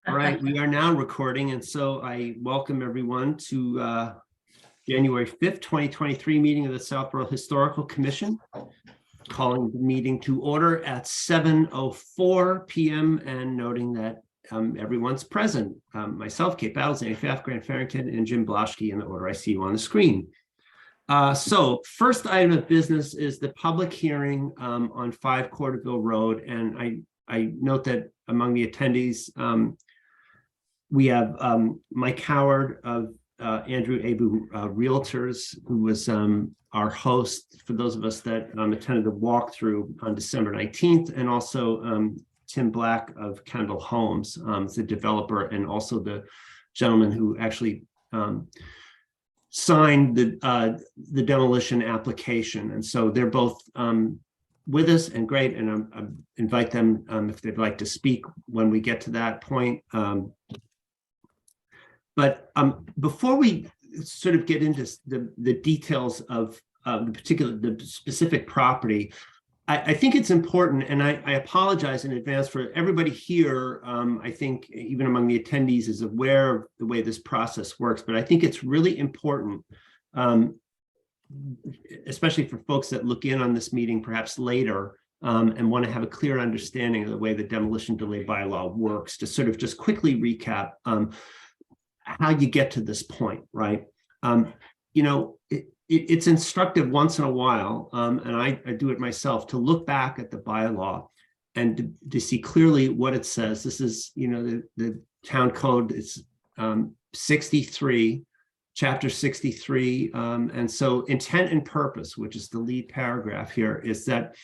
All right, we are now recording, and so I welcome everyone to January 5th, 2023 meeting of the Southborough Historical Commission. Calling the meeting to order at 7:04 p.m. and noting that everyone's present. Myself, Kate Battles, Annie Pfaff, Grant Farrington, and Jim Blaschke in the order I see you on the screen. So first item of business is the public hearing on 5 Corderville Road, and I note that among the attendees, we have Mike Howard of Andrew Abu Realtors, who was our host for those of us that attended the walkthrough on December 19th, and also Tim Black of Kendall Homes, the developer, and also the gentleman who actually signed the demolition application. And so they're both with us and great, and I invite them if they'd like to speak when we get to that point. But before we sort of get into the details of the specific property, I think it's important, and I apologize in advance for everybody here. I think even among the attendees is aware of the way this process works, but I think it's really important, especially for folks that look in on this meeting perhaps later and want to have a clear understanding of the way the demolition delay bylaw works, to sort of just quickly recap how you get to this point, right? You know, it's instructive once in a while, and I do it myself, to look back at the bylaw and to see clearly what it says. This is, you know, the town code is 63, chapter 63. And so intent and purpose, which is the lead paragraph here, is that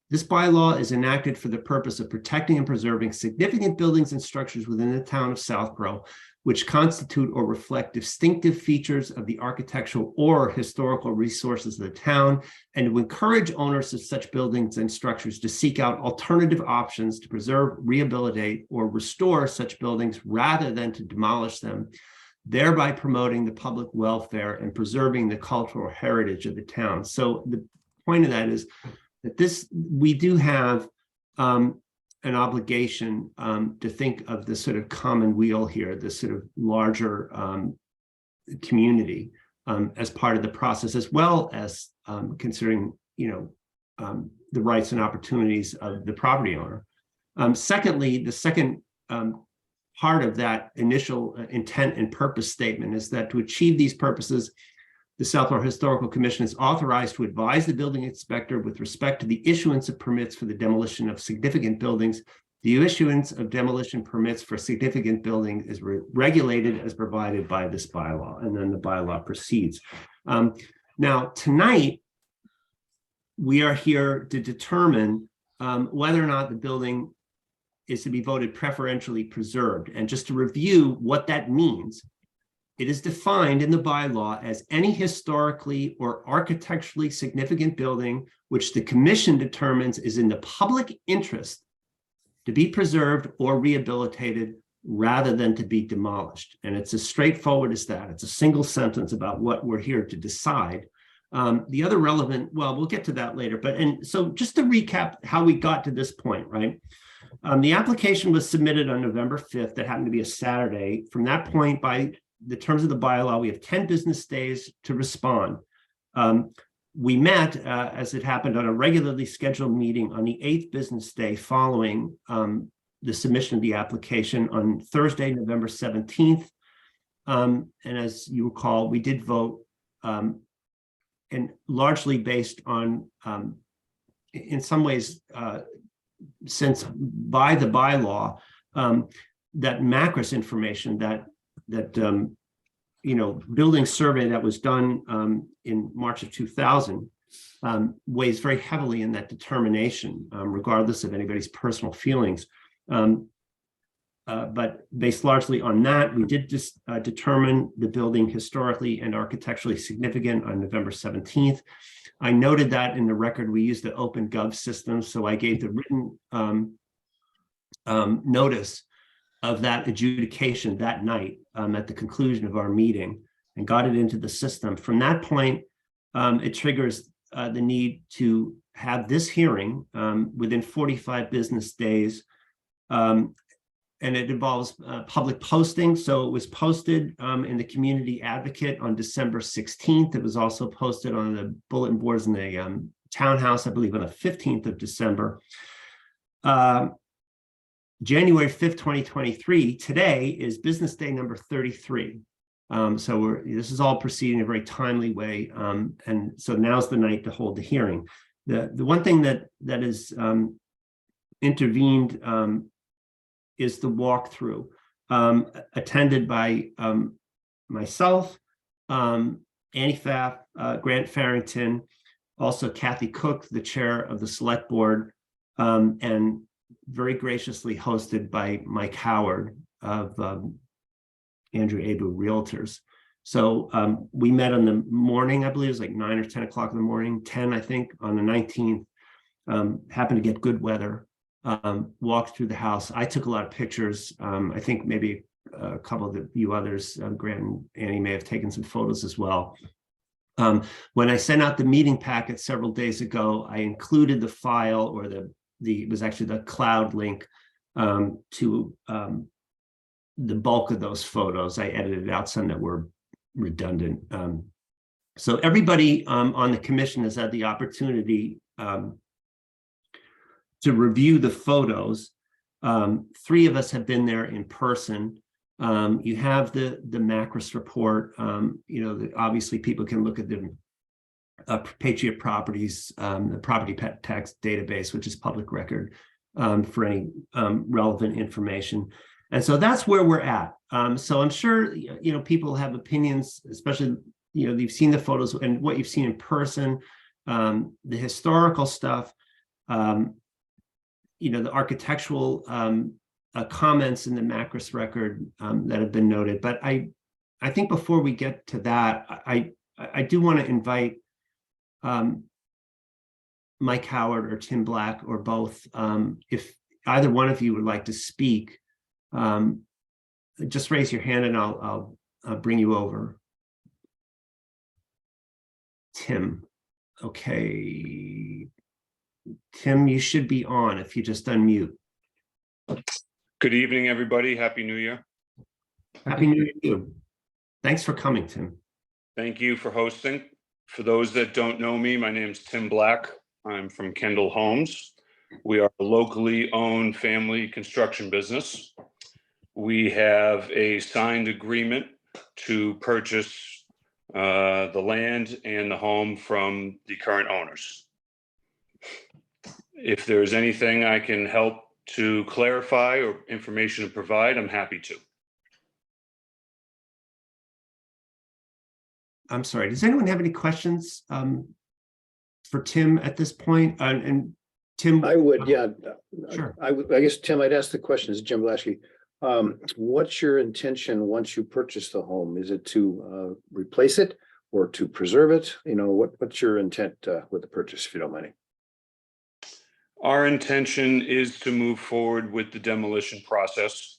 this bylaw is enacted for the purpose of protecting and preserving significant buildings and structures within the town of Southborough, which constitute or reflect distinctive features of the architectural or historical resources of the town, and to encourage owners of such buildings and structures to seek out alternative options to preserve, rehabilitate, or restore such buildings rather than to demolish them, thereby promoting the public welfare and preserving the cultural heritage of the town. So the point of that is that we do have an obligation to think of this sort of common weal here, this sort of larger community as part of the process, as well as considering, you know, the rights and opportunities of the property owner. Secondly, the second part of that initial intent and purpose statement is that to achieve these purposes, the Southborough Historical Commission is authorized to advise the building inspector with respect to the issuance of permits for the demolition of significant buildings. The issuance of demolition permits for significant buildings is regulated as provided by this bylaw, and then the bylaw proceeds. Now, tonight, we are here to determine whether or not the building is to be voted preferentially preserved. And just to review what that means, it is defined in the bylaw as any historically or architecturally significant building which the commission determines is in the public interest to be preserved or rehabilitated rather than to be demolished. And it's as straightforward as that. It's a single sentence about what we're here to decide. The other relevant, well, we'll get to that later. And so just to recap how we got to this point, right? The application was submitted on November 5th. That happened to be a Saturday. From that point, by the terms of the bylaw, we have 10 business days to respond. We met, as it happened, on a regularly scheduled meeting on the 8th business day following the submission of the application on Thursday, November 17th. And as you recall, we did vote, and largely based on, in some ways, since by the bylaw, that Macris information, that you know, building survey that was done in March of 2000 weighs very heavily in that determination, regardless of anybody's personal feelings. But based largely on that, we did just determine the building historically and architecturally significant on November 17th. I noted that in the record, we used the OpenGov system, so I gave the written notice of that adjudication that night at the conclusion of our meeting, and got it into the system. From that point, it triggers the need to have this hearing within 45 business days and it involves public posting. So it was posted in the Community Advocate on December 16th. It was also posted on the bulletin boards in the townhouse, I believe, on the 15th of December. January 5th, 2023, today is business day number 33. So this is all proceeding in a very timely way. And so now's the night to hold the hearing. The one thing that is intervened is the walkthrough, attended by myself, Annie Pfaff, Grant Farrington, also Kathy Cook, the chair of the select board, and very graciously hosted by Mike Howard of Andrew Abu Realtors. So we met on the morning, I believe it was like 9 or 10 o'clock in the morning, 10, I think, on the 19th. Happened to get good weather, walked through the house. I took a lot of pictures. I think maybe a couple of you others, Grant and Annie, may have taken some photos as well. When I sent out the meeting packet several days ago, I included the file, or it was actually the cloud link to the bulk of those photos. I edited out some that were redundant. So everybody on the commission has had the opportunity to review the photos. 3 of us have been there in person. You have the Macris report. Obviously people can look at the Patriot Properties, the property tax database, which is public record for any relevant information. And so that's where we're at. So I'm sure, people have opinions, especially, you've seen the photos and what you've seen in person, the historical stuff, the architectural comments in the Macris record that have been noted. But I think before we get to that, I do want to invite Mike Howard or Tim Black or both, if either one of you would like to speak, just raise your hand and I'll bring you over. Tim. Okay. Tim, you should be on if you just unmute. Good evening, everybody. Happy New Year. Happy New Year to you. Thanks for coming, Tim. Thank you for hosting. For those that don't know me, my name is Tim Black. I'm from Kendall Homes. We are a locally owned family construction business. We have a signed agreement to purchase the land and the home from the current owners. If there's anything I can help to clarify or information to provide, I'm happy to. I'm sorry, does anyone have any questions for Tim at this point? And Tim, I would, yeah. Sure. I guess, Tim, I'd ask the question, this is Jim Blasky. What's your intention once you purchase the home? Is it to replace it or to preserve it? What's your intent with the purchase, if you don't mind? Our intention is to move forward with the demolition process,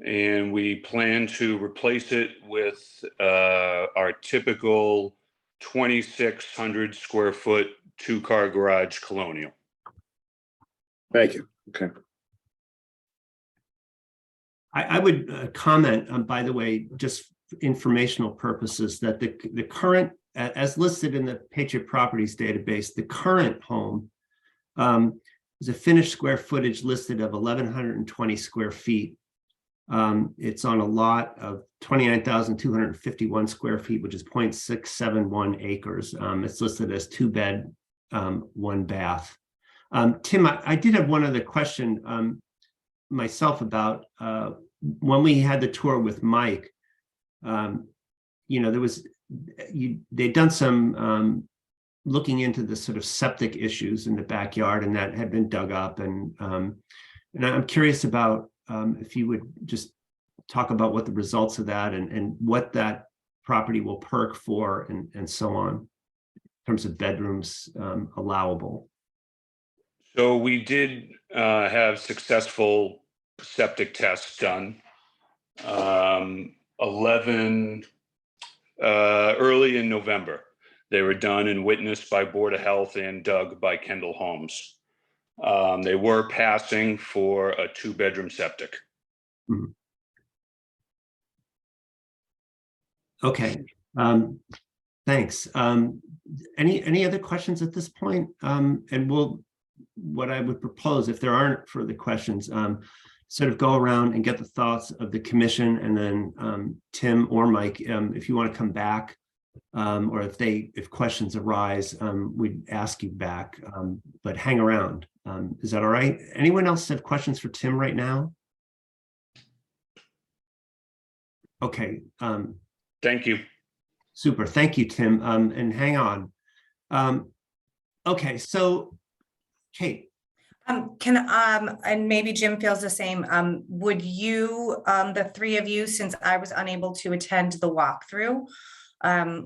and we plan to replace it with our typical 2,600 square foot 2-car garage colonial. Thank you. Okay. I would comment, by the way, just for informational purposes, that the current, as listed in the Patriot Properties database, the current home is a finished square footage listed of 1,120 square feet. It's on a lot of 29,251 square feet, which is 0.671 acres. It's listed as 2-bed, 1-bath. Tim, I did have one other question myself about when we had the tour with Mike. They'd done some looking into the sort of septic issues in the backyard, and that had been dug up. And I'm curious about if you would just talk about what the results of that and what that property will perk for and so on in terms of bedrooms allowable. So we did have successful septic tests done. 11 early in November. They were done and witnessed by Board of Health and dug by Kendall Homes. They were passing for a 2-bedroom septic. Okay, thanks. Any other questions at this point? And what I would propose, if there aren't further questions, sort of go around and get the thoughts of the commission, and then Tim or Mike, if you want to come back, or if questions arise, we'd ask you back, but hang around. Is that all right? Anyone else have questions for Tim right now? Okay. Thank you. Super. Thank you, Tim. And hang on. Okay, so Kate. And maybe Jim feels the same. Would you, the three of you, since I was unable to attend the walkthrough,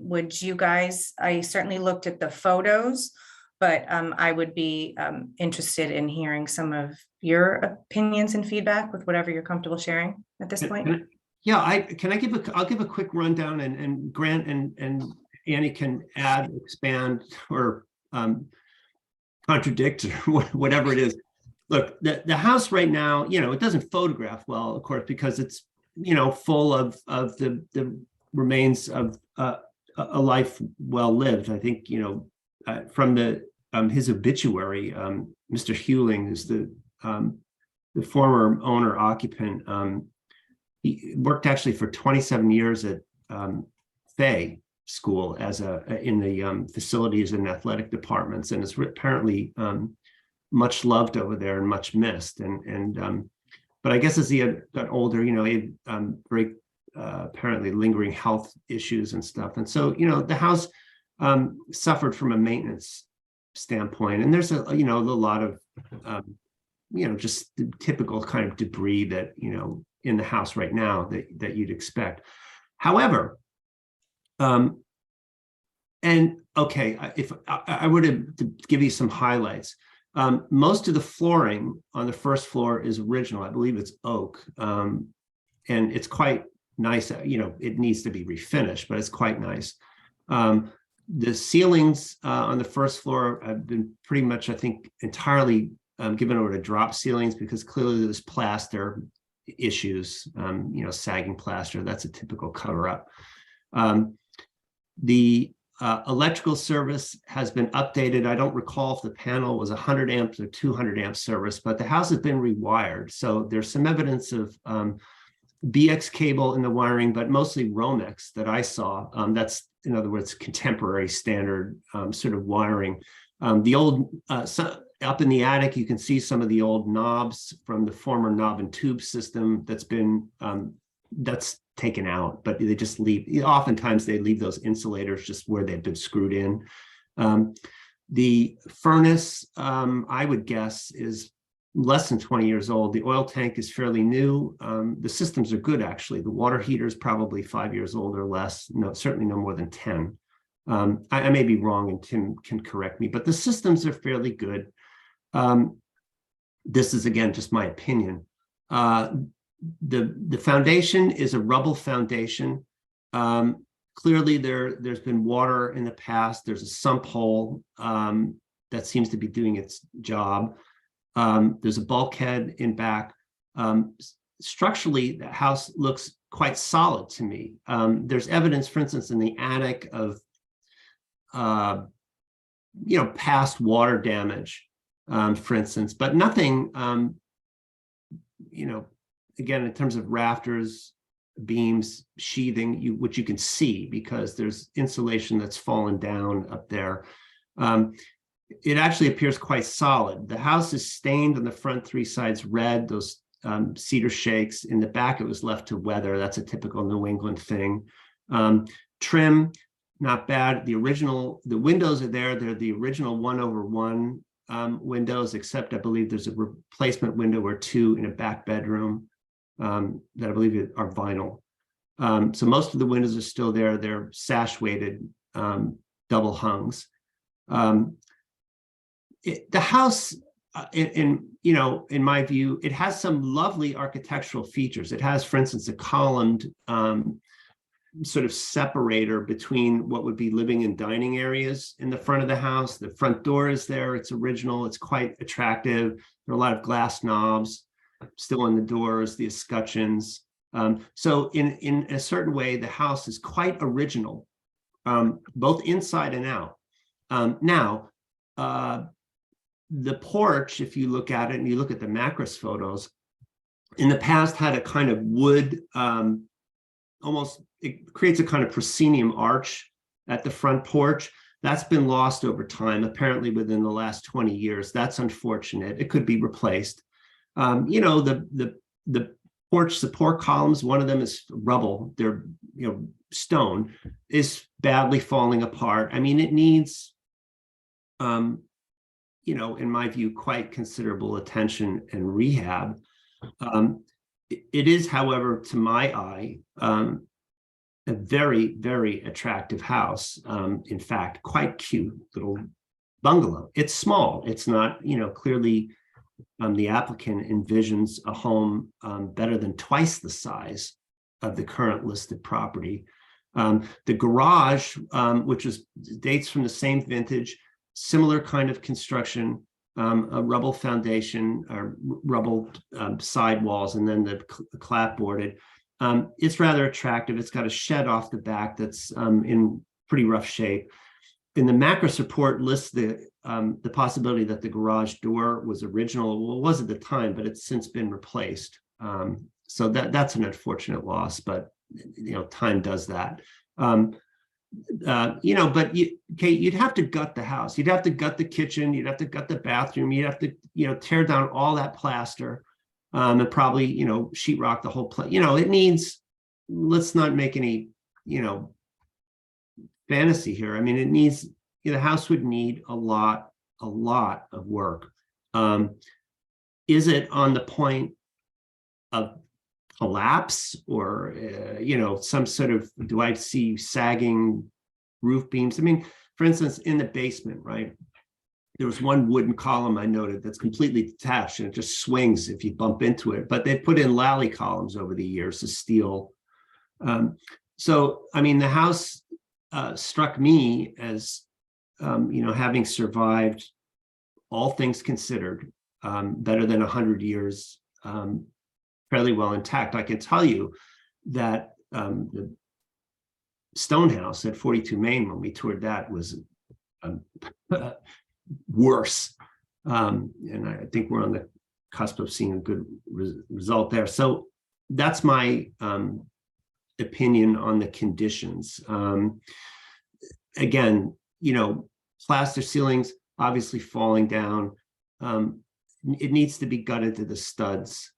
would you guys, I certainly looked at the photos, but I would be interested in hearing some of your opinions and feedback with whatever you're comfortable sharing at this point. Yeah, I'll give a quick rundown, and Grant and Annie can add, expand, or contradict, or whatever it is. Look, the house right now, it doesn't photograph well, of course, because it's, full of the remains of a life well lived. I think, from his obituary, Mr. Hewling is the former owner occupant. He worked actually for 27 years at Fay School as in the facilities and athletic departments, and is apparently much loved over there and much missed. But I guess as he got older, he had very apparently lingering health issues and stuff, and so the house suffered from a maintenance standpoint, and there's a lot of just the typical kind of debris that in the house right now that you'd expect. However, and okay, if I were to give you some highlights, most of the flooring on the first floor is original. I believe it's oak, and it's quite nice. It needs to be refinished, but it's quite nice. The ceilings on the first floor have been pretty much, I think, entirely given over to drop ceilings, because clearly there's plaster issues, sagging plaster. That's a typical cover up. The electrical service has been updated. I don't recall if the panel was 100 amps or 200 amp service, but the house has been rewired. So there's some evidence of BX cable in the wiring, but mostly Romex that I saw. That's, in other words, contemporary standard sort of wiring. The old, up in the attic, you can see some of the old knobs from the former knob and tube system that's been, that's taken out, but they just leave, oftentimes they leave those insulators just where they've been screwed in. The furnace, I would guess, is less than 20 years old. The oil tank is fairly new. The systems are good, actually. The water heater is probably 5 years old or less. No, certainly no more than 10. I may be wrong, and Tim can correct me, but the systems are fairly good. This is, again, just my opinion. The foundation is a rubble foundation. Clearly, there's been water in the past. There's a sump hole that seems to be doing its job. There's a bulkhead in back. Structurally, the house looks quite solid to me. There's evidence, for instance, in the attic of past water damage, for instance, but nothing, again, in terms of rafters, beams, sheathing, which you can see because there's insulation that's fallen down up there. It actually appears quite solid. The house is stained on the front 3 sides red, those cedar shakes. In the back, it was left to weather. That's a typical New England thing. Trim, not bad. The windows are there. They're the original 1/1 windows, except I believe there's a replacement window or 2 in a back bedroom that I believe are vinyl. So most of the windows are still there. They're sash weighted double hungs. The house, in my view, it has some lovely architectural features. It has, for instance, a columned sort of separator between what would be living and dining areas in the front of the house. The front door is there. It's original. It's quite attractive. There are a lot of glass knobs. still on the doors, the escutcheons. So in a certain way, the house is quite original, both inside and out. Now, the porch, if you look at it and you look at the Macris photos, in the past had a kind of wood, almost, it creates a kind of proscenium arch at the front porch. That's been lost over time, apparently within the last 20 years. That's unfortunate. It could be replaced. You know, the porch support columns, one of them is rubble. They're, you know, stone, is badly falling apart. I mean, it needs, you know, in my view, quite considerable attention and rehab. It is, however, to my eye, a very, very attractive house. In fact, quite cute little bungalow. It's small. It's not, you know, clearly the applicant envisions a home better than twice the size of the current listed property. The garage, which dates from the same vintage, similar kind of construction, a rubble foundation or rubble sidewalls, and then the clapboarded. It's rather attractive. It's got a shed off the back that's in pretty rough shape. In the Macris report lists the possibility that the garage door was original. Well, it was at the time, but it's since been replaced. So that's an unfortunate loss, but you know, time does that. You know, but Kate, you'd have to gut the house. You'd have to gut the kitchen. You'd have to gut the bathroom. You'd have to, you know, tear down all that plaster, and probably, you know, sheetrock the whole place. You know, it needs. Let's not make any, you know, fantasy here. I mean, it needs. You know, the house would need a lot of work. Is it on the point of collapse, or you know, some sort of, do I see sagging roof beams? I mean, for instance, in the basement, right, there was one wooden column I noted that's completely detached and it just swings if you bump into it, but they put in Lally columns over the years of steel. So I mean, the house struck me as you know, having survived, all things considered, better than 100 years, fairly well intact. I can tell you that the Stonehouse at 42 Main, when we toured that, was worse. And I think we're on the cusp of seeing a good result there. So that's my opinion on the conditions. Again, you know, plaster ceilings obviously falling down. It needs to be gutted to the studs,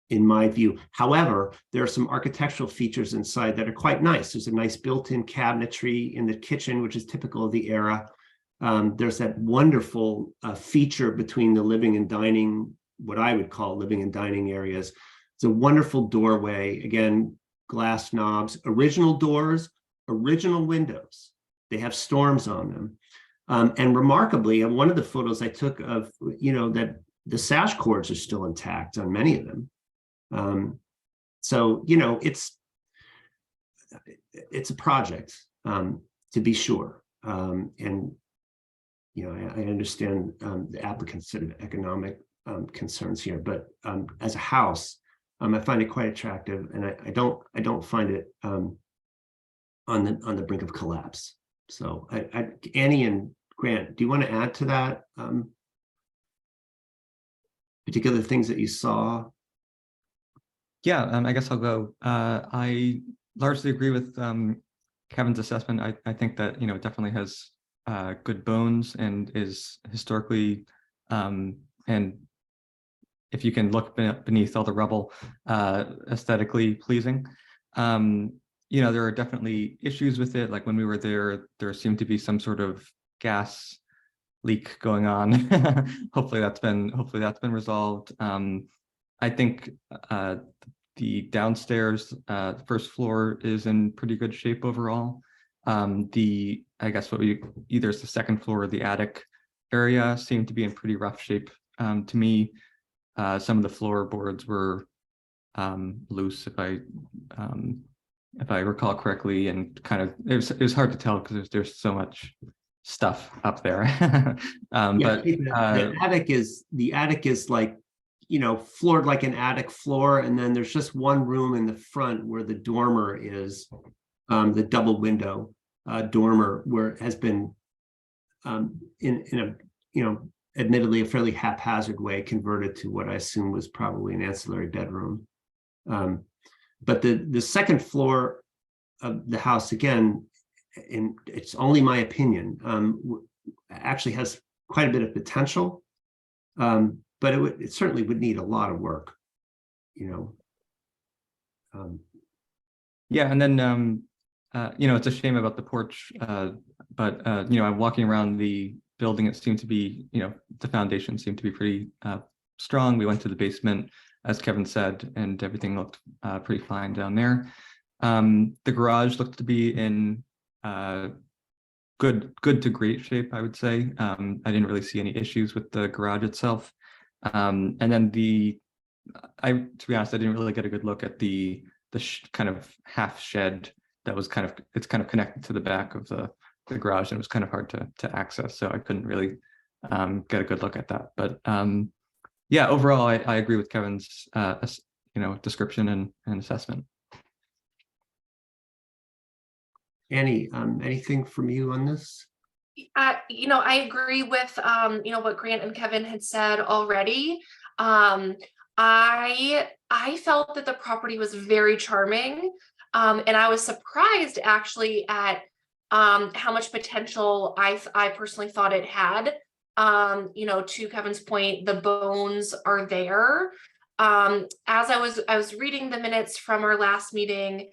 in my view. However, there are some architectural features inside that are quite nice. There's a nice built-in cabinetry in the kitchen, which is typical of the era. There's that wonderful feature between the living and dining, what I would call living and dining areas. It's a wonderful doorway, again, glass knobs, original doors, original windows. They have storms on them. And remarkably, in one of the photos I took of, you know, that the sash cords are still intact on many of them. So, you know, it's a project, to be sure. And, you know, I understand the applicant's sort of economic concerns here, but as a house, I find it quite attractive, and I don't find it on the brink of collapse. So Annie and Grant, do you want to add to that? Particular things that you saw? Yeah, I guess I'll go. I largely agree with Kevin's assessment. I think that, you know, it definitely has good bones and is historically, and if you can look beneath all the rubble, aesthetically pleasing. You know, there are definitely issues with it. Like when we were there, there seemed to be some sort of gas leak going on. Hopefully that's been resolved. I think the downstairs, first floor is in pretty good shape overall. I guess either it's the second floor or the attic area seemed to be in pretty rough shape to me. Some of the floorboards were loose, if I recall correctly, and kind of it was hard to tell because there's so much stuff up there. Yeah, But the attic is like floored like an attic floor, and then there's just one room in the front where the dormer is, the double window dormer, where it has been in a admittedly a fairly haphazard way converted to what I assume was probably an ancillary bedroom. But the second floor of the house, again, and it's only my opinion, actually has quite a bit of potential, but it certainly would need a lot of work, Yeah, and then it's a shame about the porch, but I'm walking around the building. It seemed to be, the foundation seemed to be pretty strong. We went to the basement, as Kevin said, and everything looked pretty fine down there. The garage looked to be in good to great shape, I would say. I didn't really see any issues with the garage itself. And then to be honest, I didn't really get a good look at the kind of half shed that was it's kind of connected to the back of the garage, and it was kind of hard to access, so I couldn't really get a good look at that. But yeah, overall, I agree with Kevin's description and assessment. Annie, anything from you on this? I agree with what Grant and Kevin had said already. I felt that the property was very charming, and I was surprised actually at how much potential I personally thought it had. To Kevin's point, the bones are there. As I was reading the minutes from our last meeting,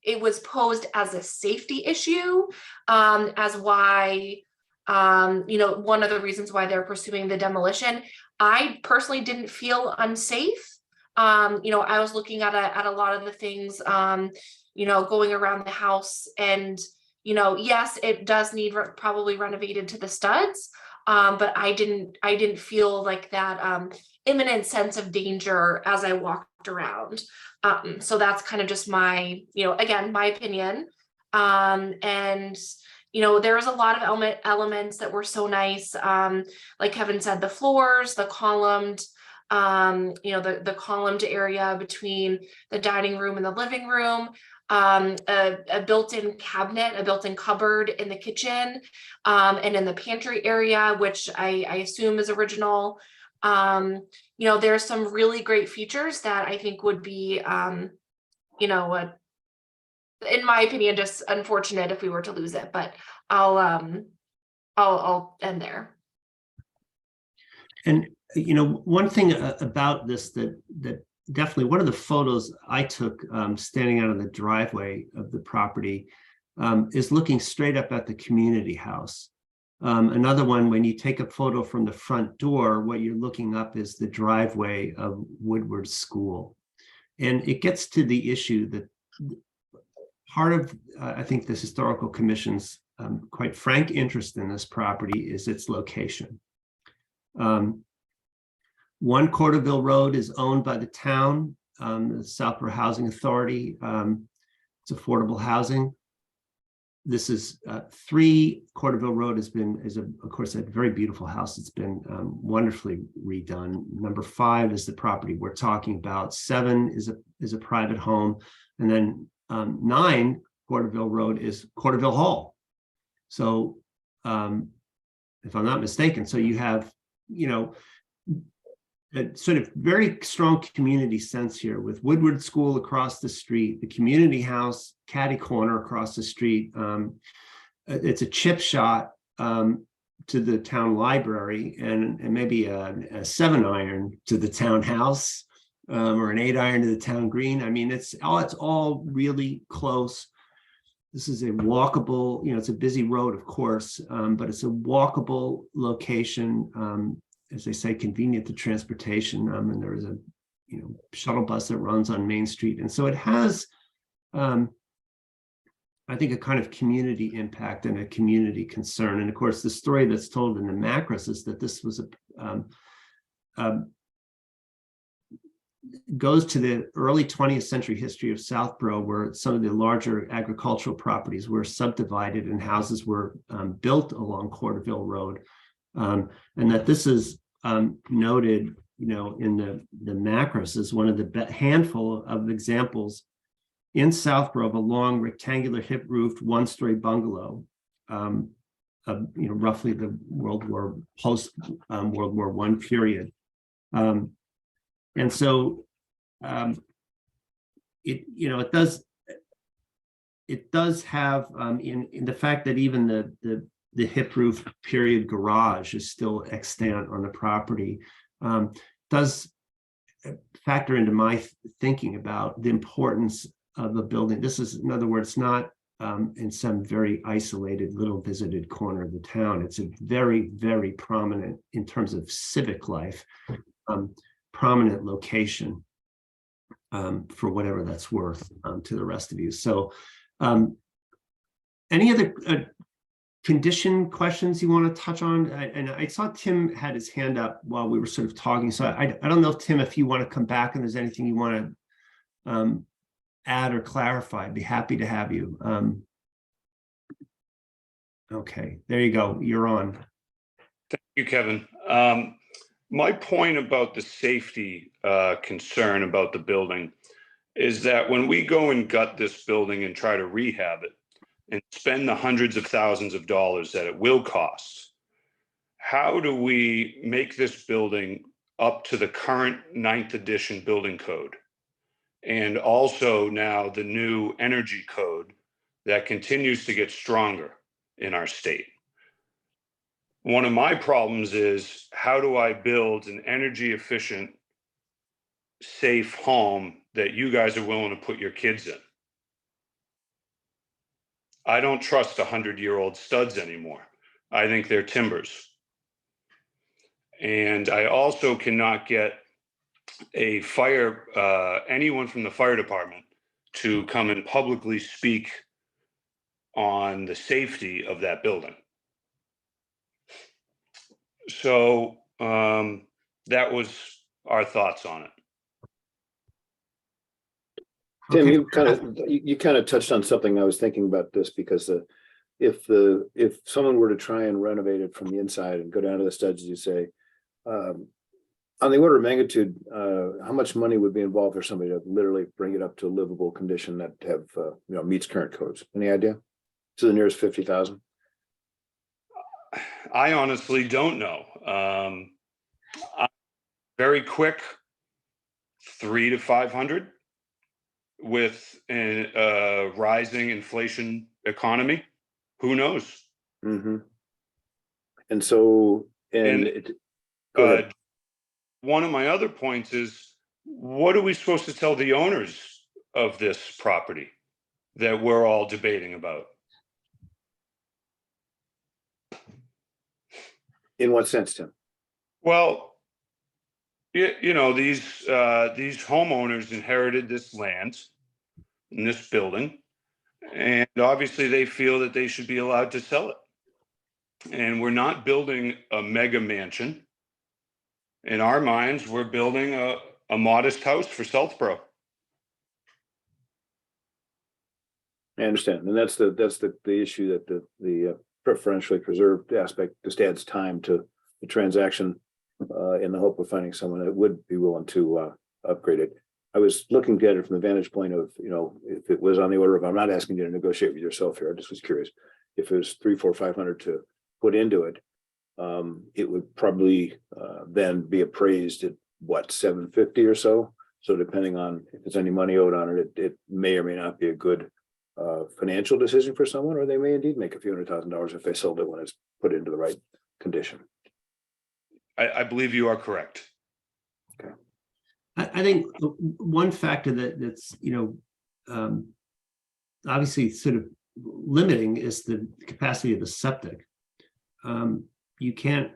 it was posed as a safety issue, as why, one of the reasons why they're pursuing the demolition. I personally didn't feel unsafe. I was looking at a lot of the things, going around the house, and, yes, it does need probably renovated to the studs. But I didn't feel like that imminent sense of danger as I walked around. So that's kind of just my, again, my opinion. And there was a lot of elements that were so nice. Like Kevin said, the floors, the columned, the columned area between the dining room and the living room. A built-in cabinet, a built-in cupboard in the kitchen, and in the pantry area, which I assume is original. There's some really great features that I think would be, in my opinion, just unfortunate if we were to lose it. But I'll end there. And one thing about this that definitely, one of the photos I took standing out of the driveway of the property is looking straight up at the community house. Another one, when you take a photo from the front door, what you're looking up is the driveway of Woodward School. And it gets to the issue that part of, I think, this Historical Commission's quite frank interest in this property is its location. 1 Corderville Road is owned by the town, the Southborough Housing Authority. It's affordable housing. This is 3 Corderville Road is of course a very beautiful house. It's been wonderfully redone. Number 5 is the property we're talking about. 7 is a private home, and then 9 Corderville Road is Corderville Hall. So if I'm not mistaken, so you have a sort of very strong community sense here with Woodward School across the street, the community house, catty corner across the street. It's a chip shot to the town library, and maybe a 7-iron to the townhouse, or an 8-iron to the town green. I mean, it's all really close. This is a walkable, it's a busy road, of course, but it's a walkable location. As they say, convenient to transportation, and there is a shuttle bus that runs on Main Street, and so it has, I think, a kind of community impact and a community concern. And of course, the story that's told in the Macris is that this was goes to the early 20th century history of Southborough, where some of the larger agricultural properties were subdivided and houses were built along Corderville Road, and that this is noted, in the macros is one of the handful of examples in Southborough of a long rectangular hip roofed one-story bungalow, roughly the post World War I period. And so it does have in the fact that even the hip roof period garage is still extant on the property, does factor into my thinking about the importance of the building. This is, in other words, not in some very isolated little visited corner of the town. It's a very, very prominent, in terms of civic life, prominent location for whatever that's worth to the rest of you. So any other condition questions you want to touch on? And I saw Tim had his hand up while we were sort of talking. So I don't know if Tim, if you want to come back and there's anything you want to add or clarify, I'd be happy to have you. Okay, there you go. You're on. Thank you, Kevin. My point about the safety concern about the building is that when we go and gut this building and try to rehab it and spend the hundreds of thousands of dollars that it will cost, how do we make this building up to the current 9th edition building code? And also now the new energy code that continues to get stronger in our state. One of my problems is, how do I build an energy efficient, safe home that you guys are willing to put your kids in? I don't trust 100-year-old studs anymore. I think they're timbers. And I also cannot get anyone from the fire department to come and publicly speak on the safety of that building. So that was our thoughts on it. Tim, Okay. you kind of touched on something. I was thinking about this because if someone were to try and renovate it from the inside and go down to the studs, as you say, on the order of magnitude, how much money would be involved for somebody to literally bring it up to a livable condition that have meets current codes? Any idea? To the nearest 50,000? I honestly don't know. Very quick, 300 to 500 with a rising inflation economy. Who knows? Mm-hmm. And so, go ahead. One of my other points is, what are we supposed to tell the owners of this property that we're all debating about? In what sense, Tim? Well, these homeowners inherited this land in this building, and obviously they feel that they should be allowed to sell it. And we're not building a mega mansion. In our minds, we're building a modest house for Southborough. I understand, and that's the issue, that the preferentially preserved aspect just adds time to the transaction in the hope of finding someone that would be willing to upgrade it. I was looking at it from the vantage point of, if it was on the order of, I'm not asking you to negotiate with yourself here, I just was curious, if it was 300, 400, 500 to put into it, it would probably then be appraised at what, 750 or so. So depending on if there's any money owed on it, it may or may not be a good financial decision for someone, or they may indeed make a few $100,000 if they sold it when it's put into the right condition. I believe you are correct. Okay. I think one factor that's obviously sort of limiting is the capacity of the septic. You can't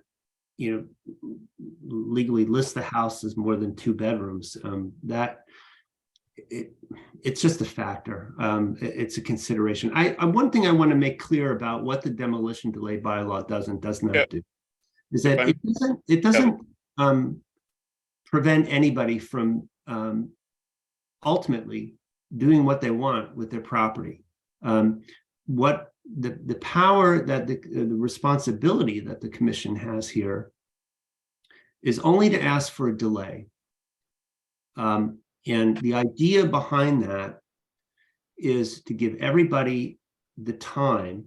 legally list the house as more than 2 bedrooms. It's just a factor. It's a consideration. One thing I want to make clear about what the demolition delay bylaw does and does not do is that it doesn't prevent anybody from ultimately doing what they want with their property. What the power that the responsibility that the commission has here is only to ask for a delay. And the idea behind that is to give everybody the time,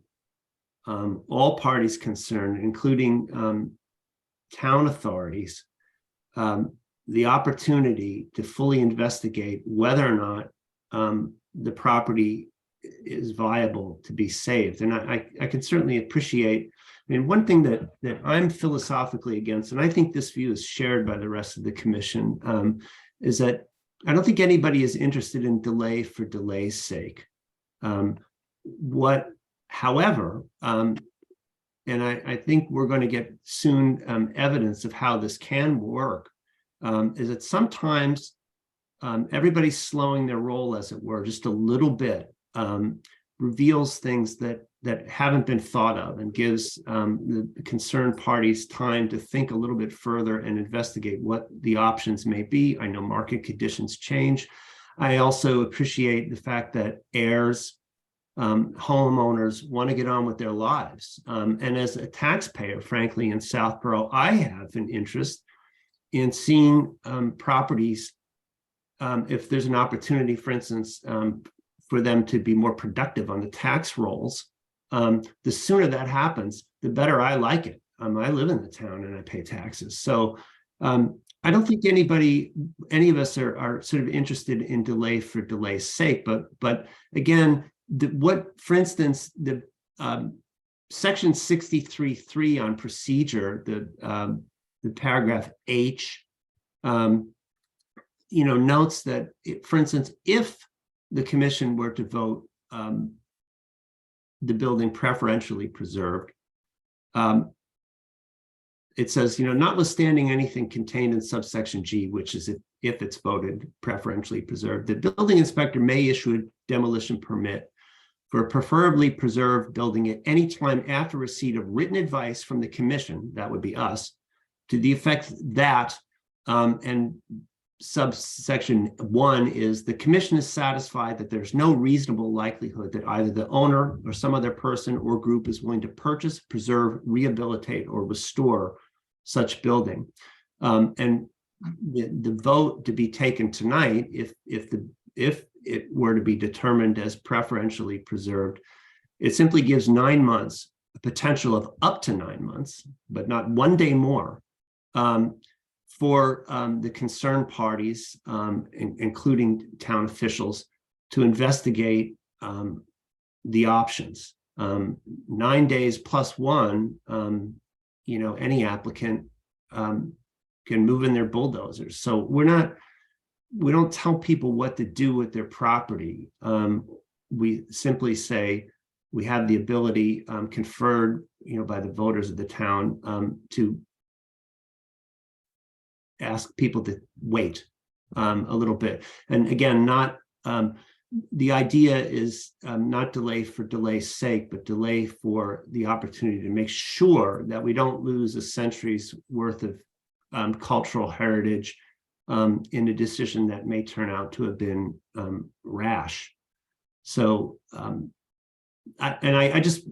all parties concerned, including town authorities, the opportunity to fully investigate whether or not the property is viable to be saved. And I can certainly appreciate, I mean, one thing that I'm philosophically against, and I think this view is shared by the rest of the commission, is that I don't think anybody is interested in delay for delay's sake. However, and I think we're going to get soon evidence of how this can work, is that sometimes everybody's slowing their roll, as it were, just a little bit, reveals things that haven't been thought of, and gives the concerned parties time to think a little bit further and investigate what the options may be. I know market conditions change. I also appreciate the fact that heirs, homeowners want to get on with their lives. And as a taxpayer, frankly, in Southborough, I have an interest in seeing properties, if there's an opportunity, for instance, for them to be more productive on the tax rolls. The sooner that happens, the better I like it. I live in the town and I pay taxes. So I don't think any of us are sort of interested in delay for delay's sake. But again, for instance, the section 63.3 on procedure, the paragraph H, notes that, for instance, if the commission were to vote the building preferentially preserved, it says, notwithstanding anything contained in subsection G, which is if it's voted preferentially preserved, the building inspector may issue a demolition permit for a preferably preserved building at any time after receipt of written advice from the commission, that would be us, to the effect that, and subsection 1 is the commission is satisfied that there's no reasonable likelihood that either the owner or some other person or group is willing to purchase, preserve, rehabilitate, or restore such building. And the vote to be taken tonight, if it were to be determined as preferentially preserved, it simply gives 9 months, a potential of up to 9 months, but not one day more, for the concerned parties, including town officials, to investigate the options. 9 days plus 1, any applicant can move in their bulldozers. So we don't tell people what to do with their property. We simply say we have the ability conferred, by the voters of the town, to ask people to wait a little bit. And again, the idea is not delay for delay's sake, but delay for the opportunity to make sure that we don't lose a century's worth of cultural heritage in a decision that may turn out to have been rash. So, I just,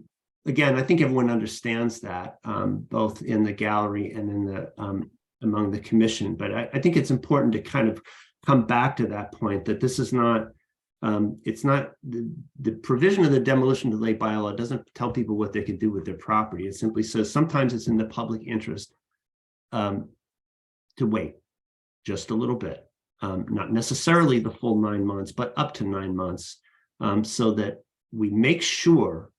again, I think everyone understands that, both in the gallery and in the among the commission. But I think it's important to kind of come back to that point, that this is not, it's not the provision of the demolition delay bylaw doesn't tell people what they can do with their property. It simply says sometimes it's in the public interest to wait just a little bit, not necessarily the full 9 months, but up to 9 months, so that we make sure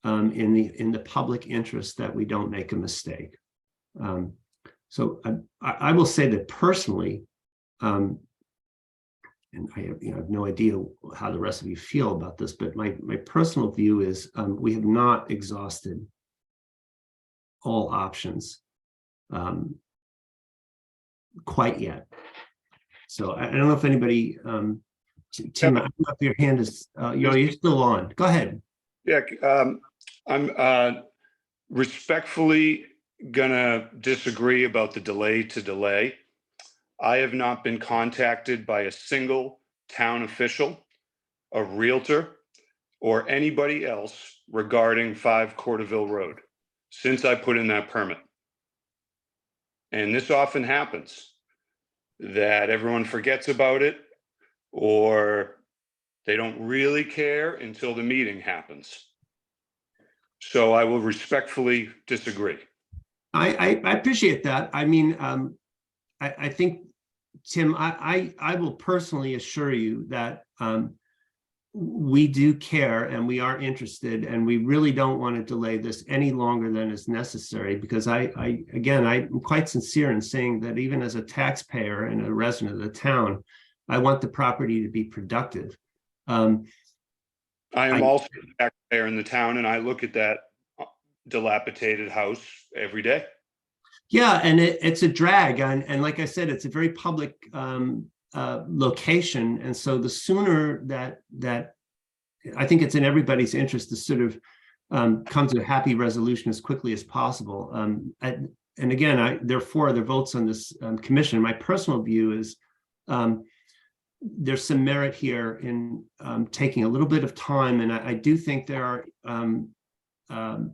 in the public interest that we don't make a mistake. So I will say that personally, and I have no idea how the rest of you feel about this, but my personal view is we have not exhausted all options quite yet. So I don't know if anybody, Tim, I don't know if your hand is, you're still on. Go ahead. Yeah, I'm respectfully gonna disagree about the delay. I have not been contacted by a single town official, a realtor, or anybody else regarding 5 Corderville Road since I put in that permit. And this often happens, that everyone forgets about it, or they don't really care until the meeting happens. So I will respectfully disagree. I appreciate that. I mean, I think, Tim, I will personally assure you that we do care and we are interested, and we really don't want to delay this any longer than is necessary, because again, I'm quite sincere in saying that even as a taxpayer and a resident of the town, I want the property to be productive. I am also a taxpayer in the town, and I look at that dilapidated house every day. Yeah, and it's a drag, and like I said, it's a very public location, and so the sooner that I think it's in everybody's interest to sort of come to a happy resolution as quickly as possible. And again, there are 4 other votes on this commission. My personal view is there's some merit here in taking a little bit of time, and I do think there are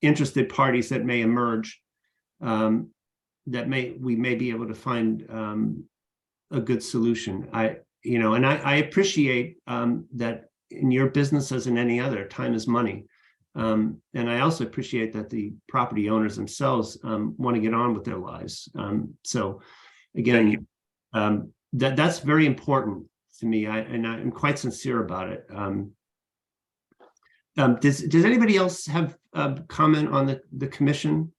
interested parties that may emerge, that we may be able to find a good solution. I appreciate that in your business, as in any other, time is money. And I also appreciate that the property owners themselves want to get on with their lives. So again, that's very important to me, and I'm quite sincere about it. Does anybody else have a comment on the commission?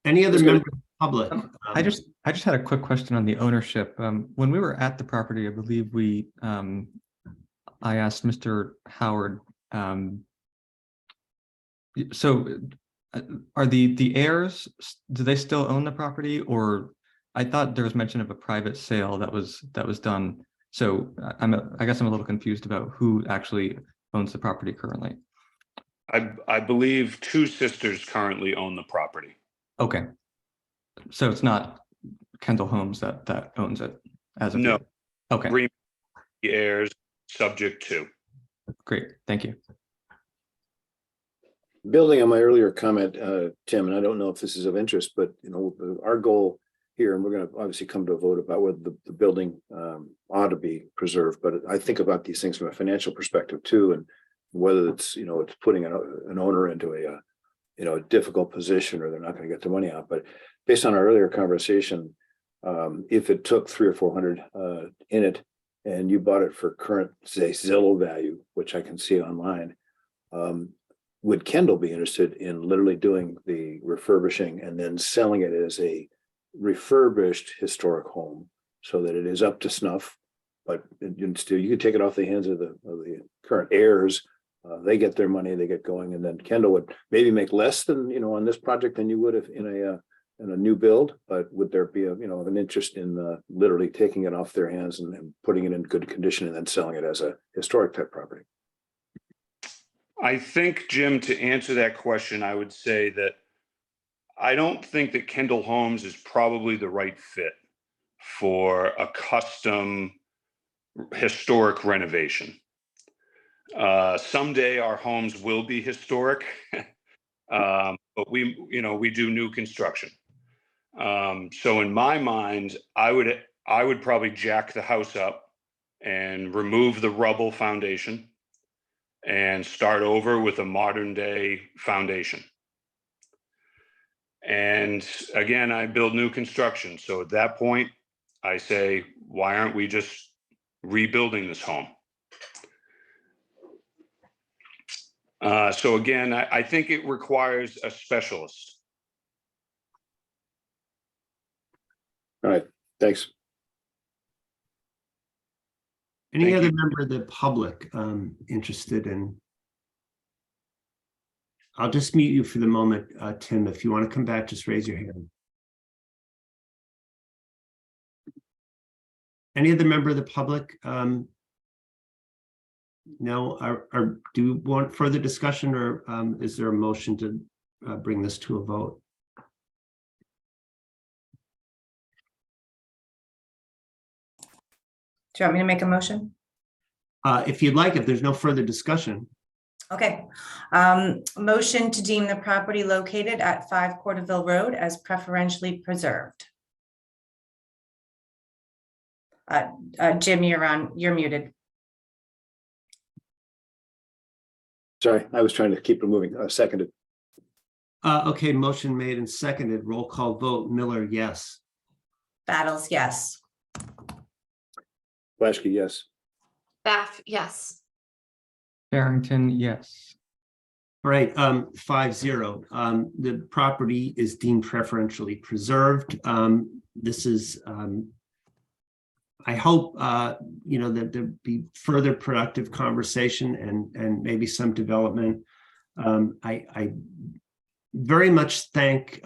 Any other member of the public? I just had a quick question on the ownership. When we were at the property, I believe I asked Mr. Howard. So are the heirs, do they still own the property, or I thought there was mention of a private sale that was done. So I guess I'm a little confused about who actually owns the property currently. I believe 2 sisters currently own the property. Okay. So it's not Kendall Homes that owns it as of No. yet. Okay. Agreement with the heirs subject to. Great. Thank you. Building on my earlier comment, Tim, and I don't know if this is of interest, but our goal here, and we're going to obviously come to a vote about whether the building ought to be preserved, but I think about these things from a financial perspective too, and whether it's it's putting an owner into a difficult position, or they're not going to get the money out. But based on our earlier conversation, if it took 300 or 400 in it, and you bought it for current, say, Zillow value, which I can see online, would Kendall be interested in literally doing the refurbishing and then selling it as a refurbished historic home, so that it is up to snuff, but still you could take it off the hands of the current heirs? They get their money, they get going, and then Kendall would maybe make less than on this project than you would if in a new build. But would there be an interest in literally taking it off their hands and putting it in good condition and then selling it as a historic type property? I think, Jim, to answer that question, I would say that I don't think that Kendall Homes is probably the right fit for a custom historic renovation. Someday our homes will be historic, but we do new construction. So in my mind, I would probably jack the house up and remove the rubble foundation and start over with a modern day foundation. And again, I build new construction. So at that point, I say, why aren't we just rebuilding this home? So again, I think it requires a specialist. All right, thanks. Any Thank other you. member of the public interested in? I'll just mute you for the moment, Tim. If you want to come back, just raise your hand. Any other member of the public? No. Do you want further discussion, or is there a motion to bring this to a vote? Do you want me to make a motion? If you'd like, if there's no further discussion. Okay. Motion to deem the property located at 5 Corderville Road as preferentially preserved. Jim, you're muted. Sorry, I was trying to keep it moving. Seconded. Okay, motion made and seconded. Roll call vote. Miller, yes. Battles, yes. Blaschke, yes. Bath, yes. Barrington, yes. All right, 5-0. The property is deemed preferentially preserved. This is, I hope, that there be further productive conversation and maybe some development. I very much thank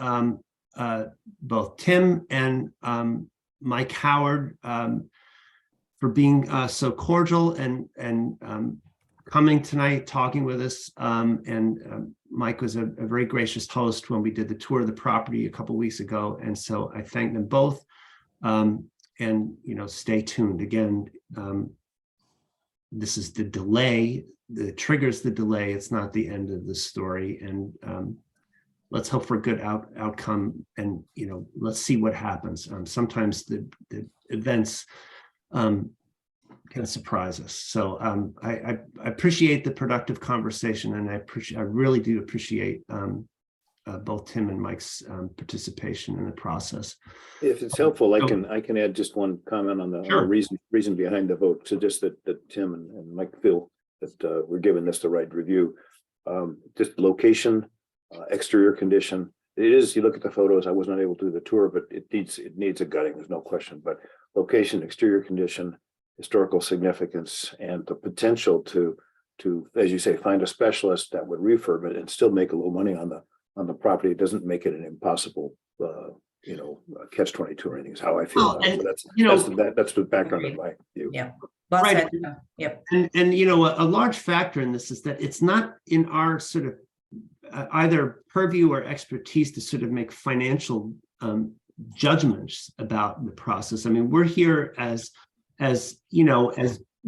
both Tim and Mike Howard for being so cordial and coming tonight, talking with us. Mike was a very gracious host when we did the tour of the property a couple of weeks ago. And so I thank them both. Stay tuned. Again, this is the delay that triggers the delay. It's not the end of the story. And let's hope for a good outcome. And, let's see what happens. Sometimes the events can surprise us. So I appreciate the productive conversation, and I really do appreciate both Tim and Mike's participation in the process. If it's helpful, I can add just one comment on the Sure. reason behind the vote. So just that Tim and Mike feel that we're giving this the right review. Just location, exterior condition. It is, you look at the photos, I was not able to do the tour, but it needs a gutting, there's no question. But location, exterior condition, historical significance, and the potential to, as you say, find a specialist that would refurb it and still make a little money on the property. It doesn't make it an impossible, catch-22 or anything is how I feel. Well, and, So that's the background of my view. Yeah. Well Right. said. Yep. And a large factor in this is that it's not in our sort of either purview or expertise to sort of make financial judgments about the process. I mean, we're here as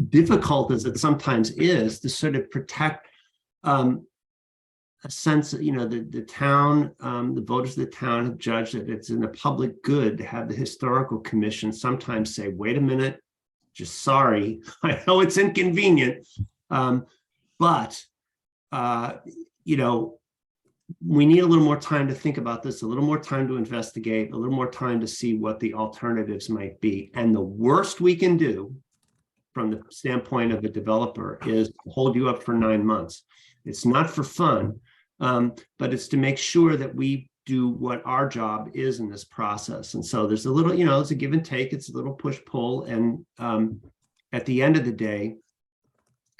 difficult as it sometimes is, to sort of protect a sense that, the town, the voters of the town have judged that it's in the public good to have the historical commission sometimes say, wait a minute, just sorry, I know it's inconvenient, but we need a little more time to think about this, a little more time to investigate, a little more time to see what the alternatives might be. And the worst we can do from the standpoint of a developer is hold you up for 9 months. It's not for fun, but it's to make sure that we do what our job is in this process. And so there's a little, it's a give and take, it's a little push-pull. And at the end of the day,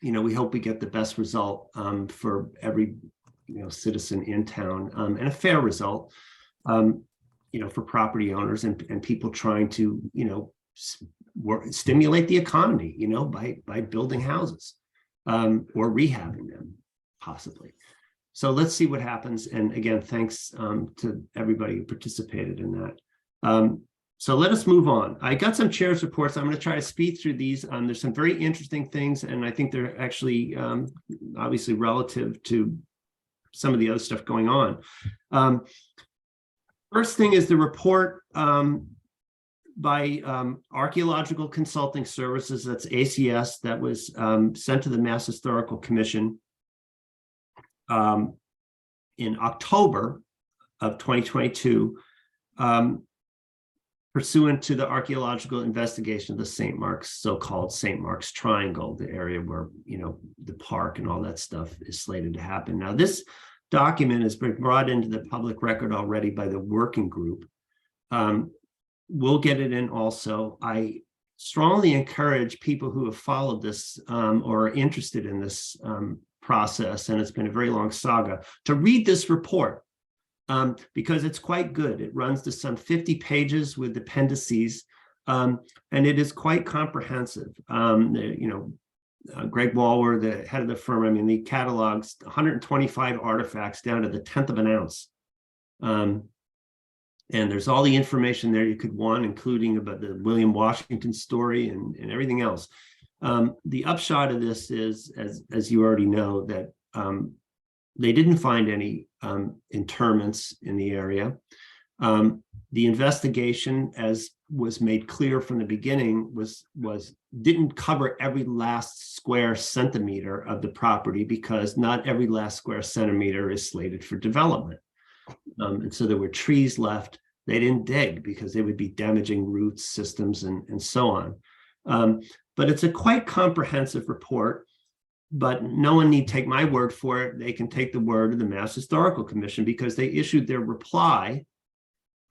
we hope we get the best result for every citizen in town, and a fair result, for property owners and people trying to, stimulate the economy, by building houses or rehabbing them, possibly. So let's see what happens. And again, thanks to everybody who participated in that. So let us move on. I got some chair's reports. I'm going to try to speed through these. There's some very interesting things, and I think they're actually obviously relative to some of the other stuff going on. First thing is the report by Archaeological Consulting Services, that's ACS, that was sent to the Mass Historical Commission in October of 2022, pursuant to the archaeological investigation of the St. Mark's, so-called St. Mark's Triangle, the area where, the park and all that stuff is slated to happen. Now, this document has been brought into the public record already by the working group. We'll get it in also. I strongly encourage people who have followed this or are interested in this process, and it's been a very long saga, to read this report. Because it's quite good. It runs to some 50 pages with appendices, and it is quite comprehensive. Greg Walwer, the head of the firm, he catalogs 125 artifacts down to the 10th of an ounce. And there's all the information there you could want, including about the William Washington story and everything else. The upshot of this is, as you already know, that they didn't find any interments in the area. The investigation, as was made clear from the beginning, didn't cover every last square centimeter of the property, because not every last square centimeter is slated for development. And so there were trees left. They didn't dig because they would be damaging roots, systems, and so on. But it's a quite comprehensive report, but no one need take my word for it. They can take the word of the Mass Historical Commission, because they issued their reply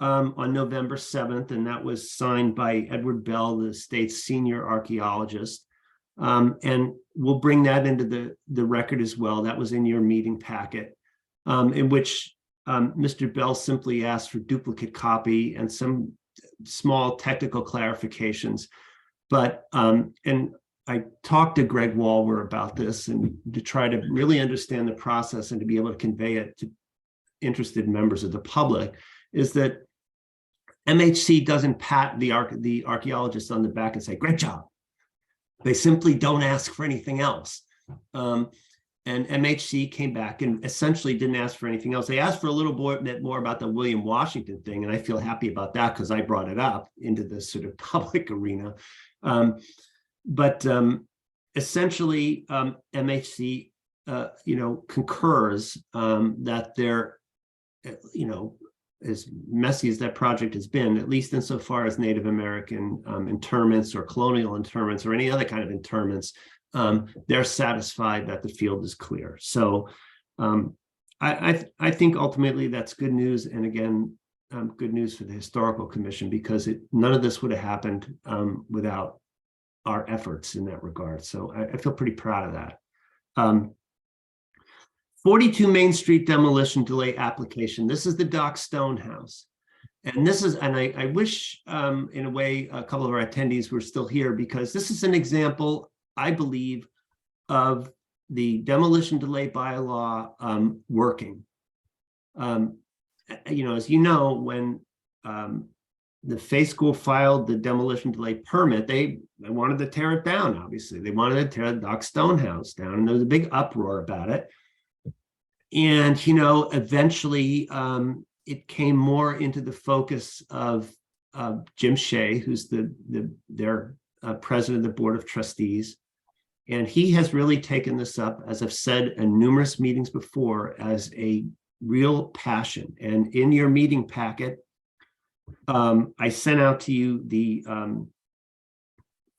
on November 7th, and that was signed by Edward Bell, the state's senior archaeologist. And we'll bring that into the record as well. That was in your meeting packet, in which Mr. Bell simply asked for duplicate copy and some small technical clarifications. But, and I talked to Greg Walwer about this, and to try to really understand the process and to be able to convey it to interested members of the public, is that MHC doesn't pat the archaeologist on the back and say, great job. They simply don't ask for anything else. And MHC came back and essentially didn't ask for anything else. They asked for a little bit more about the William Washington thing, and I feel happy about that because I brought it up into this sort of public arena. But essentially, MHC, concurs that they're, as messy as that project has been, at least insofar as Native American interments or colonial interments or any other kind of interments, they're satisfied that the field is clear. So I think ultimately that's good news. And again, good news for the Historical Commission, because none of this would have happened without our efforts in that regard. So I feel pretty proud of that. 42 Main Street demolition delay application. This is the Doc Stone house. And this is, and I wish in a way a couple of our attendees were still here, because this is an example, I believe, of the demolition delay bylaw working. As you know, when the Fay School filed the demolition delay permit, they wanted to tear it down, obviously. They wanted to tear the Doc Stone house down, and there was a big uproar about it. And, eventually it came more into the focus of Jim Shea, who's their president of the Board of Trustees. And he has really taken this up, as I've said in numerous meetings before, as a real passion. And in your meeting packet, I sent out to you the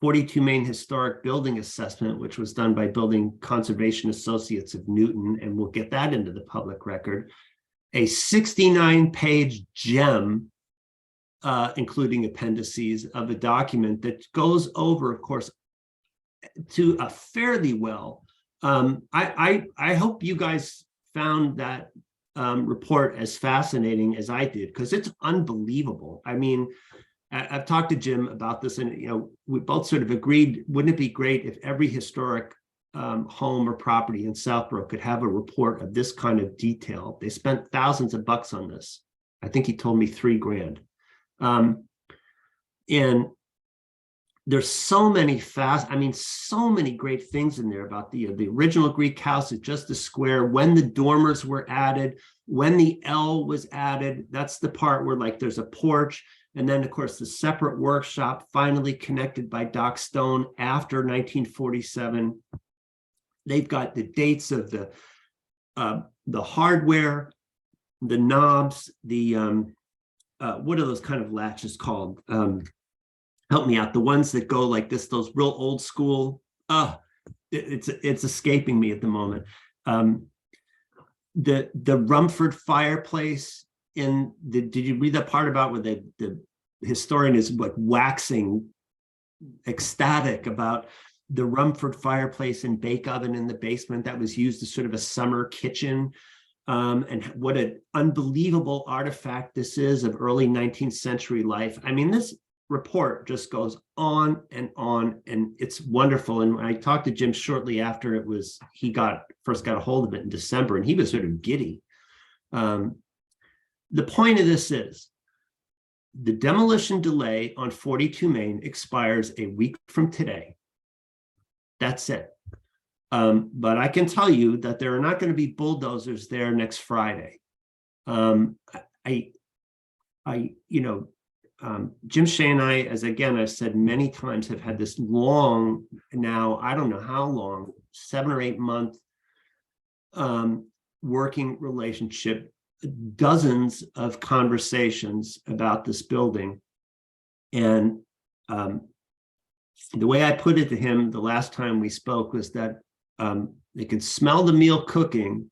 42 Main Historic Building Assessment, which was done by Building Conservation Associates of Newton, and we'll get that into the public record. A 69-page gem, including appendices, of a document that goes over, of course, to a fairly well. I hope you guys found that report as fascinating as I did, because it's unbelievable. I mean, I've talked to Jim about this, and we both sort of agreed, wouldn't it be great if every historic home or property in Southborough could have a report of this kind of detail? They spent thousands of bucks on this. I think he told me $3,000. And there's so many so many great things in there about the original Greek house is just a square, when the dormers were added, when the L was added. That's the part where there's a porch. And then, of course, the separate workshop finally connected by Doc Stone after 1947. They've got the dates of the hardware, the knobs, the what are those kind of latches called? Help me out. The ones that go like this, those real old school. It's escaping me at the moment. The Rumford fireplace. Did you read that part about where the historian is waxing ecstatic about the Rumford fireplace and bake oven in the basement that was used as sort of a summer kitchen, and what an unbelievable artifact this is of early 19th century life. I mean, this report just goes on, and it's wonderful. And I talked to Jim shortly after he first got a hold of it in December, and he was sort of giddy. The point of this is the demolition delay on 42 Main expires a week from today. That's it. But I can tell you that there are not going to be bulldozers there next Friday. Jim Shea and I, as again, I've said many times, have had this long, now, I don't know how long, 7 or 8 month working relationship, dozens of conversations about this building. And the way I put it to him the last time we spoke was that they can smell the meal cooking.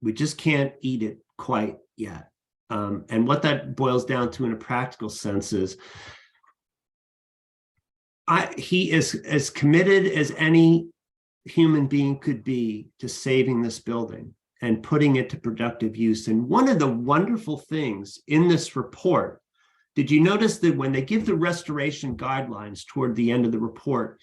We just can't eat it quite yet. And what that boils down to in a practical sense is he is as committed as any human being could be to saving this building and putting it to productive use. And one of the wonderful things in this report, did you notice that when they give the restoration guidelines toward the end of the report,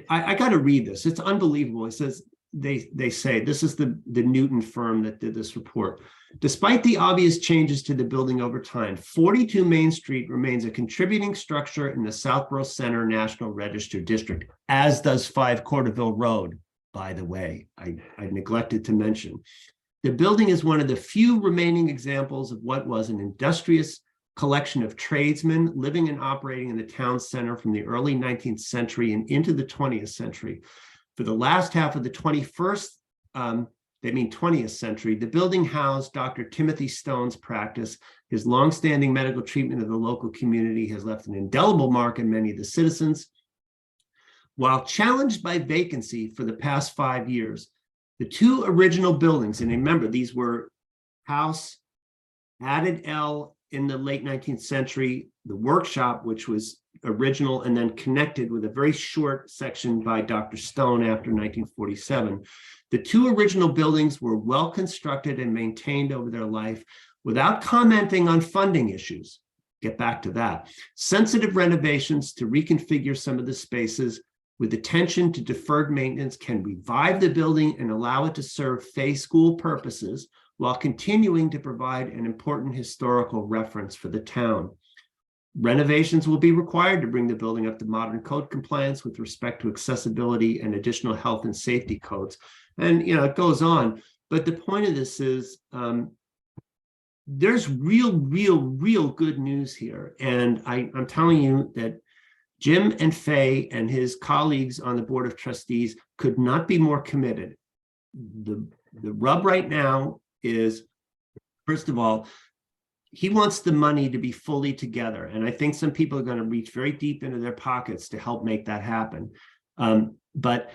I got to read this. It's unbelievable. It says, they say, this is the Newton firm that did this report. Despite the obvious changes to the building over time, 42 Main Street remains a contributing structure in the Southborough Center National Register District, as does 5 Corderville Road, by the way, I neglected to mention. The building is one of the few remaining examples of what was an industrious collection of tradesmen living and operating in the town center from the early 19th century and into the 20th century. For the last half of the 20th century, the building housed Dr. Timothy Stone's practice. His longstanding medical treatment of the local community has left an indelible mark in many of the citizens. While challenged by vacancy for the past 5 years, the 2 original buildings, and remember, these were house, added L in the late 19th century, the workshop, which was original and then connected with a very short section by Dr. Stone after 1947. The 2 original buildings were well constructed and maintained over their life without commenting on funding issues. Get back to that. Sensitive renovations to reconfigure some of the spaces with attention to deferred maintenance can revive the building and allow it to serve Fay School purposes while continuing to provide an important historical reference for the town. Renovations will be required to bring the building up to modern code compliance with respect to accessibility and additional health and safety codes. And, it goes on. But the point of this is there's real good news here. And I'm telling you that Jim and Fay and his colleagues on the Board of Trustees could not be more committed. The rub right now is, first of all, he wants the money to be fully together. And I think some people are going to reach very deep into their pockets to help make that happen. But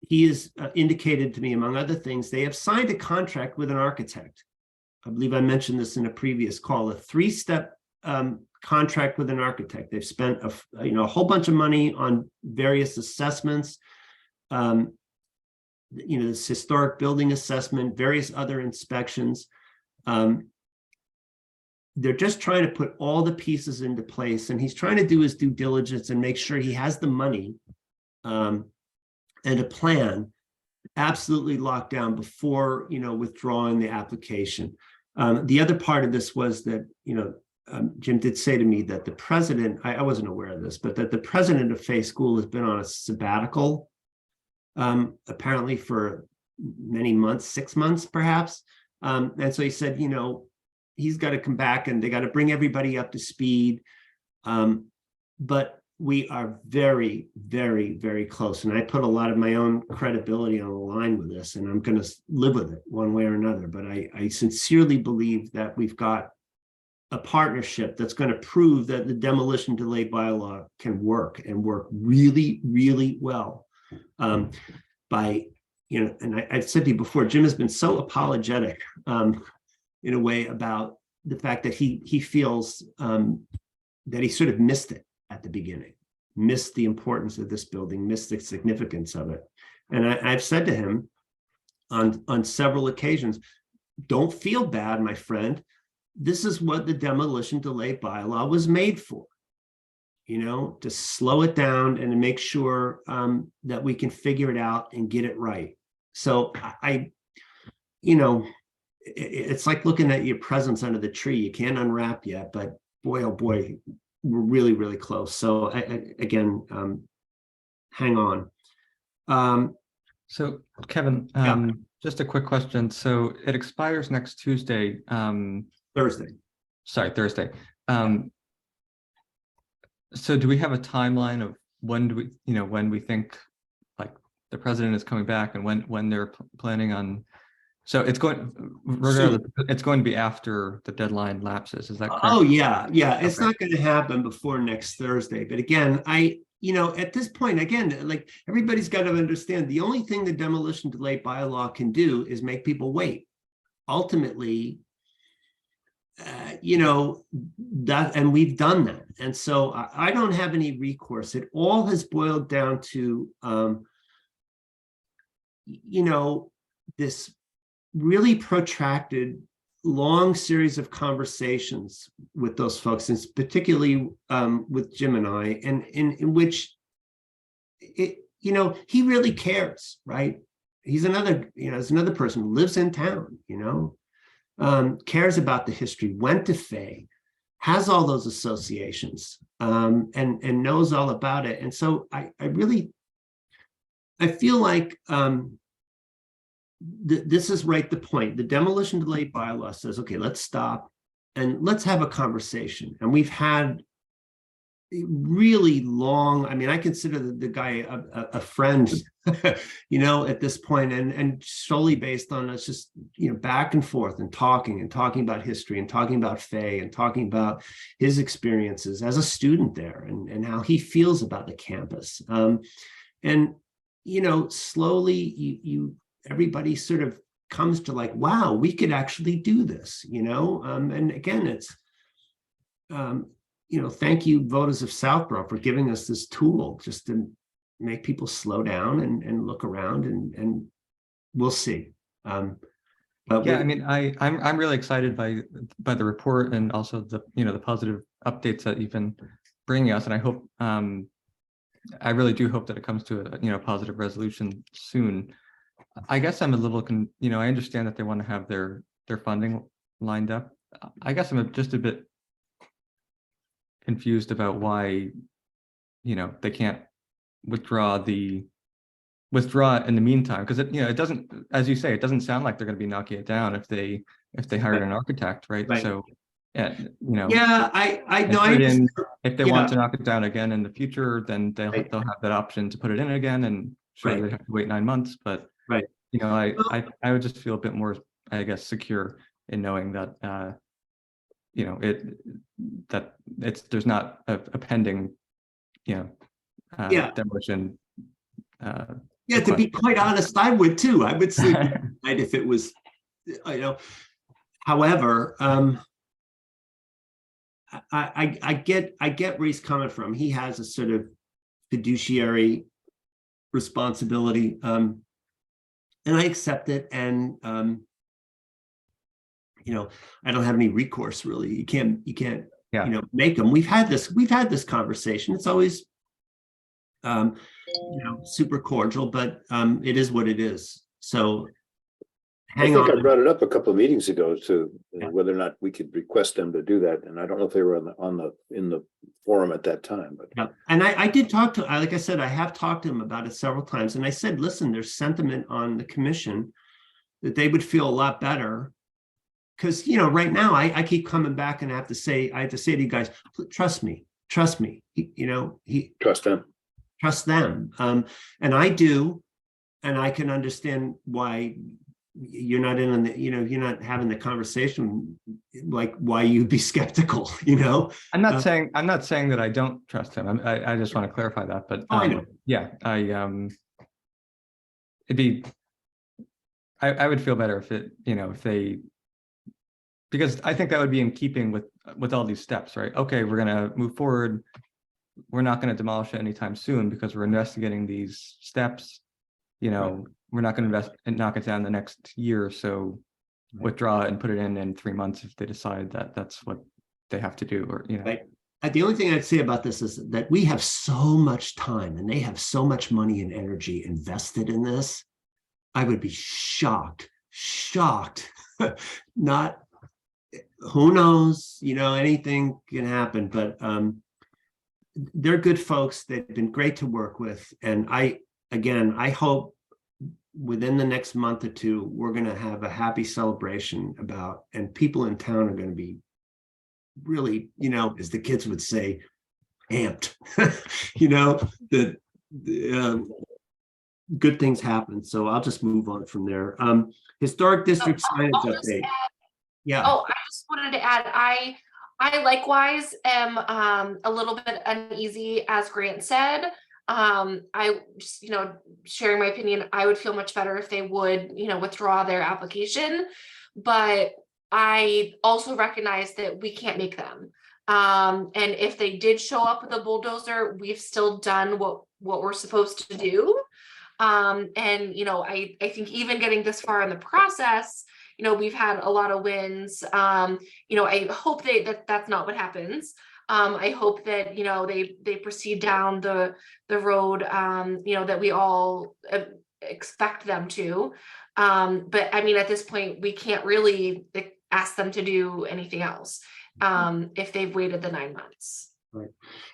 he has indicated to me, among other things, they have signed a contract with an architect. I believe I mentioned this in a previous call, a 3-step contract with an architect. They've spent a whole bunch of money on various assessments, this historic building assessment, various other inspections. They're just trying to put all the pieces into place, and he's trying to do his due diligence and make sure he has the money and a plan absolutely locked down before, withdrawing the application. The other part of this was that, Jim did say to me that the president, I wasn't aware of this, but that the president of Fay School has been on a sabbatical, apparently for many months, 6 months, perhaps. And so he said, he's got to come back and they got to bring everybody up to speed. But we are very, very, very close. And I put a lot of my own credibility on the line with this, and I'm going to live with it one way or another. But I sincerely believe that we've got a partnership that's going to prove that the demolition delay bylaw can work and work really, really well. And I've said to you before, Jim has been so apologetic in a way about the fact that he feels that he sort of missed it at the beginning, missed the importance of this building, missed the significance of it. And I've said to him on several occasions, don't feel bad, my friend. This is what the demolition delay bylaw was made for, to slow it down and to make sure that we can figure it out and get it right. So it's like looking at your presents under the tree. You can't unwrap yet, but boy, oh boy, we're really, really close. So again, hang on. So Kevin, Yeah. just a quick question. So it expires next Tuesday, Thursday. sorry, Thursday. So do we have a timeline of when do we, when we think like the president is coming back and when they're planning on? So it's going, regardless, it's going to be after the deadline lapses. Is that correct? Oh, yeah, yeah. It's Okay. not going to happen before next Thursday. But again, at this point, again, like everybody's got to understand, the only thing the demolition delay bylaw can do is make people wait. Ultimately, that, and we've done that. And so I don't have any recourse. It all has boiled down to, this really protracted, long series of conversations with those folks, and particularly with Jim and I, and in which he really cares, right? He's another, is another person who lives in town, cares about the history, went to Fay, has all those associations, and knows all about it. And so I feel like this is right the point. The demolition delay bylaw says, okay, let's stop and let's have a conversation. And we've had really long, I mean, I consider the guy a friend, at this point, and solely based on us just, back and forth and talking about history and talking about Fay and talking about his experiences as a student there and how he feels about the campus. Slowly everybody sort of comes to like, wow, we could actually do this, and again, it's, thank you, voters of Southborough, for giving us this tool just to make people slow down and look around, and we'll see. But Yeah, I mean, I'm really excited by the report and also the the positive updates that you've been bringing us, and I hope I really do hope that it comes to a positive resolution soon. I guess I'm a little I understand that they want to have their funding lined up. I guess I'm just a bit confused about why they can't withdraw in the meantime, because it doesn't, as you say, it doesn't sound like they're going to be knocking it down if they hired an architect, right? Right. So yeah, yeah, I know. if they want to knock it down again in the future, then they'll Right. have that option to put it in again, and sure, Right. they have to wait 9 months, but Right. I would just feel a bit more, I guess, secure in knowing that there's not a pending demolition. Yeah, to be quite honest, I would too. I would sleep at night if it was, however, I get where he's coming from. He has a sort of fiduciary responsibility, and I accept it. And I don't have any recourse really. You can't make them. We've had this conversation. It's always super cordial, but it is what it is. So I hang on. think I brought it up a couple of meetings ago to Yeah. whether or not we could request them to do that, and I don't know if they were in the forum at that time, but Yeah. And I did talk to, like I said, I have talked to him about it several times. And I said, listen, there's sentiment on the commission that they would feel a lot better. Because, right now I keep coming back and I have to say to you guys, trust me. Trust them. And I do. And I can understand why you're not in on the, you're not having the conversation, like why you'd be skeptical, I'm not saying that I don't trust him. I just want to clarify that, but I know. yeah, I would feel better if it, if they, because I think that would be in keeping with all these steps, right? Okay, we're going to move forward. We're not going to demolish it anytime soon because we're investigating these steps. We're not going to invest and knock it down the next year or so, withdraw it and put it in 3 months if they decide that that's what they have to do, or, Right. The only thing I'd say about this is that we have so much time and they have so much money and energy invested in this. I would be shocked, not, who knows, anything can happen, but they're good folks. They've been great to work with. And I again, I hope within the next month or two, we're going to have a happy celebration about, and people in town are going to be really, as the kids would say, amped. The good things happen. So I'll just move on from there. Historic district signage I'll just update. add- Yeah. Oh, I just wanted to add, I likewise am a little bit uneasy, as Grant said. I just, sharing my opinion, I would feel much better if they would, withdraw their application. But I also recognize that we can't make them. And if they did show up with a bulldozer, we've still done what we're supposed to do. And I think even getting this far in the process, we've had a lot of wins. I hope that's not what happens. I hope that they proceed down the road that we all expect them to. But I mean, at this point, we can't really ask them to do anything else if they've waited the 9 months. Right.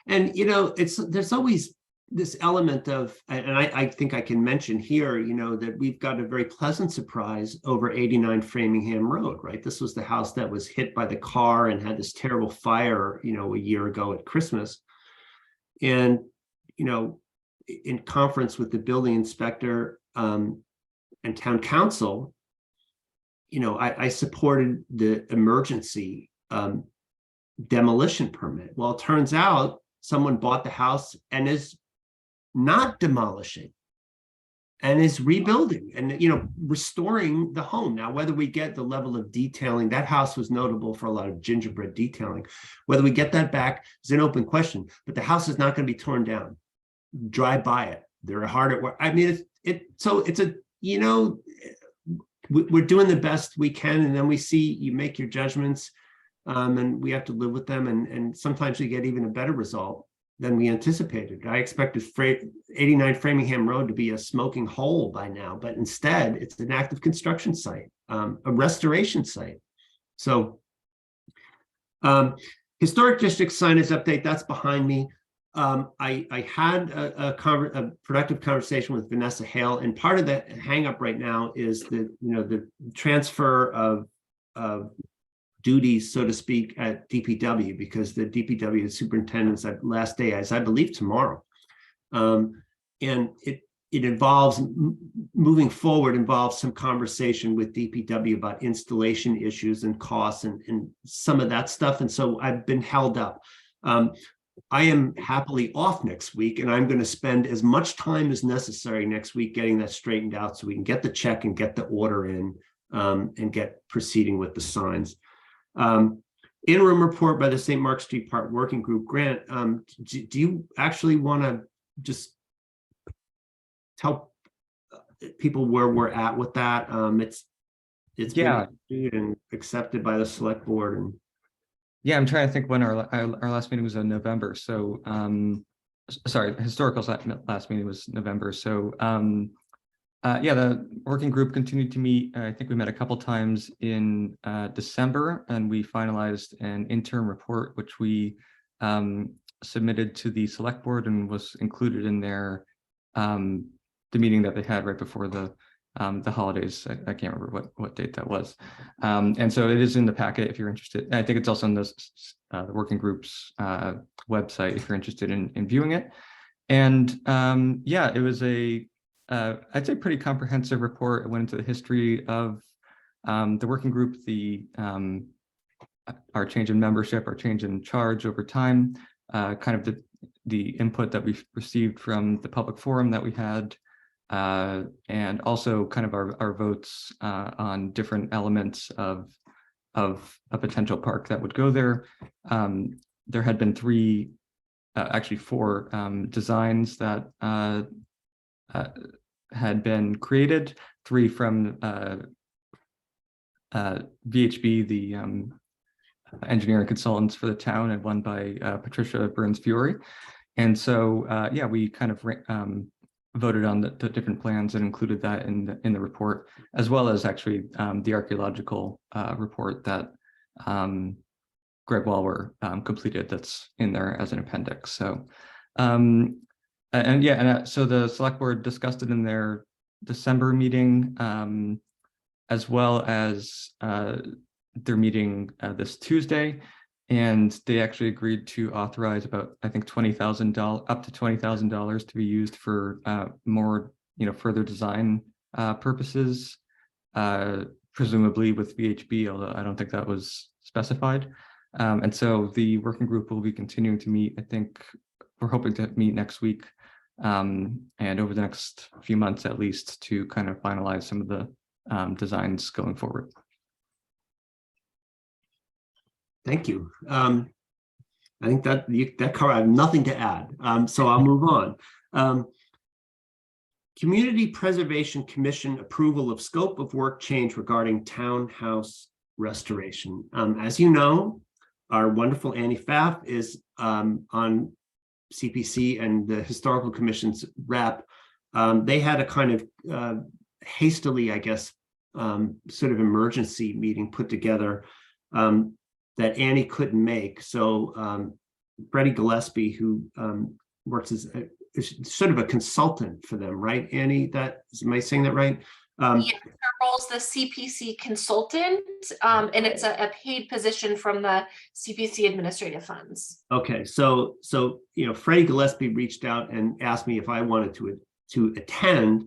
And there's always this element of, and I think I can mention here, that we've got a very pleasant surprise over 89 Framingham Road, right? This was the house that was hit by the car and had this terrible fire, a year ago at Christmas. And, in conference with the building inspector and town council, I supported the emergency demolition permit. Well, it turns out someone bought the house and is not demolishing and is rebuilding and restoring the home. Now, whether we get the level of detailing, that house was notable for a lot of gingerbread detailing, whether we get that back is an open question, but the house is not going to be torn down. Drive by it, they're hard at work. I mean, we're doing the best we can, and then we see you make your judgments, and we have to live with them, and sometimes we get even a better result than we anticipated. I expected 89 Framingham Road to be a smoking hole by now, but instead it's an active construction site, a restoration site. So historic district signage update, that's behind me. I had a productive conversation with Vanessa Hale, and part of the hang up right now is the transfer of duties, so to speak, at DPW, because the DPW superintendent's last day is, I believe, tomorrow. And it involves, moving forward, involves some conversation with DPW about installation issues and costs and some of that stuff. And so I've been held up. I am happily off next week, and I'm going to spend as much time as necessary next week getting that straightened out so we can get the check and get the order in and get proceeding with the signs. Interim report by the St. Mark Street Park Working Group. Grant, do you actually want to just tell people where we're at with that? It's been reviewed and accepted by the select board. And yeah, I'm trying to think when our last meeting was in November. So, sorry, historical last meeting was November. So, yeah, the working group continued to meet. I think we met a couple times in December, and we finalized an interim report, which we submitted to the select board and was included in their the meeting that they had right before the holidays. I can't remember what date that was. And so it is in the packet if you're interested. I think it's also on the working group's website if you're interested in viewing it. And yeah, it was I'd say pretty comprehensive report. It went into the history of the working group, our change in membership, our change in charge over time, kind of the input that we've received from the public forum that we had, and also kind of our votes on different elements of a potential park that would go there. There had been actually four designs that had been created, three from VHB, the engineering consultants for the town, and one by Patricia Burns Fiore. And so, yeah, we kind of voted on the different plans and included that in the report, as well as actually the archaeological report that Greg Walwer completed that's in there as an appendix. So And yeah, and so the select board discussed it in their December meeting, as well as their meeting this Tuesday. And they actually agreed to authorize about, I think, $20,000, up to $20,000 to be used for more, further design purposes, presumably with VHB, although I don't think that was specified. And so the working group will be continuing to meet. I think we're hoping to meet next week, and over the next few months at least, to kind of finalize some of the designs going forward. Thank you. I think that I have nothing to add, so I'll move on. Community Preservation Commission approval of scope of work change regarding townhouse restoration. As you know, our wonderful Annie Pfaff is on CPC and the Historical Commission's rep. They had a kind of hastily, I guess, sort of emergency meeting put together that Annie couldn't make. So Freddie Gillespie, who works as sort of a consultant for them, right? Annie, am I saying that right? Yes, her role's the CPC consultant, and it's a paid position from the CPC administrative funds. Okay, so Freddie Gillespie reached out and asked me if I wanted to attend,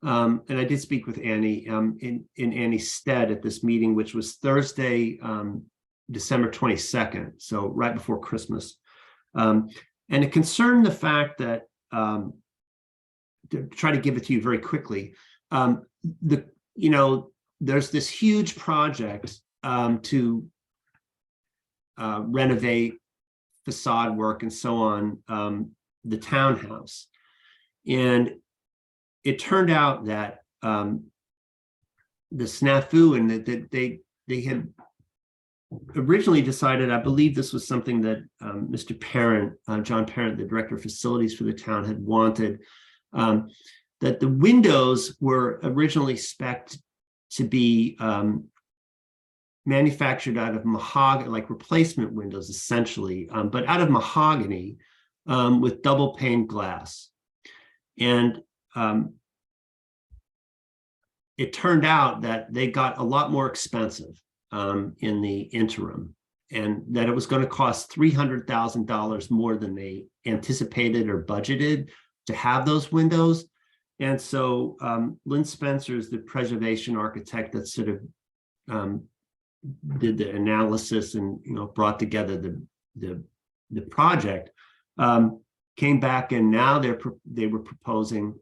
and I did speak with Annie in Annie's stead at this meeting, which was Thursday, December 22nd, so right before Christmas, and it concerned the fact that, to try to give it to you very quickly, there's this huge project to renovate facade work and so on, the townhouse, and it turned out that the snafu, and that they had originally decided, I believe this was something that Mr. Parent, John Parent, the director of facilities for the town, had wanted, that the windows were originally spec'd to be manufactured out of mahogany, like replacement windows essentially, but out of mahogany with double pane glass. And it turned out that they got a lot more expensive in the interim, and that it was going to cost $300,000 more than they anticipated or budgeted to have those windows. And so Lynn Spencer is the preservation architect that sort of did the analysis and brought together the project, came back, and now they were proposing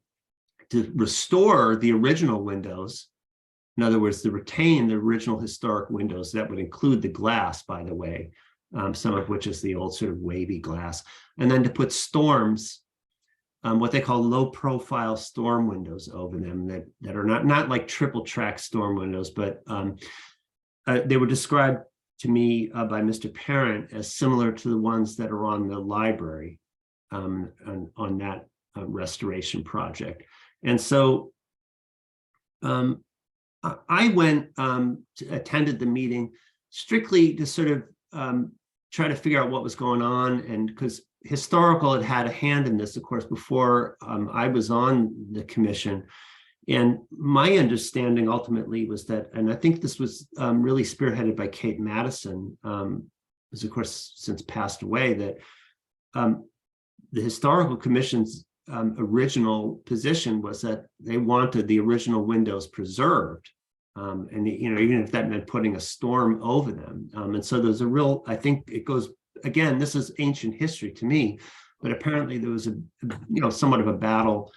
to restore the original windows. In other words, to retain the original historic windows. That would include the glass, by the way, some of which is the old sort of wavy glass, and then to put storms, what they call low profile storm windows over them that are not like triple track storm windows, but they were described to me by Mr. Parent as similar to the ones that are on the library on that restoration project. And so I went, attended the meeting strictly to sort of try to figure out what was going on, and because Historical had a hand in this, of course, before I was on the commission. And my understanding ultimately was that, and I think this was really spearheaded by Kate Madison, who's of course since passed away, that the Historical Commission's original position was that they wanted the original windows preserved, and even if that meant putting a storm over them. And so there's a real, I think it goes, again, this is ancient history to me, but apparently there was a somewhat of a battle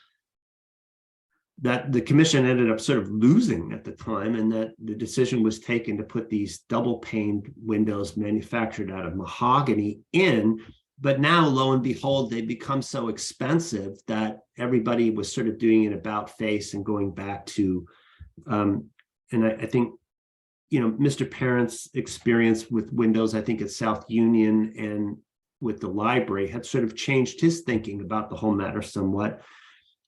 that the commission ended up sort of losing at the time, and that the decision was taken to put these double paned windows manufactured out of mahogany in. But now, lo and behold, they become so expensive that everybody was sort of doing an about face and going back to, and I think, Mr. Parent's experience with windows, I think at South Union and with the library, had sort of changed his thinking about the whole matter somewhat.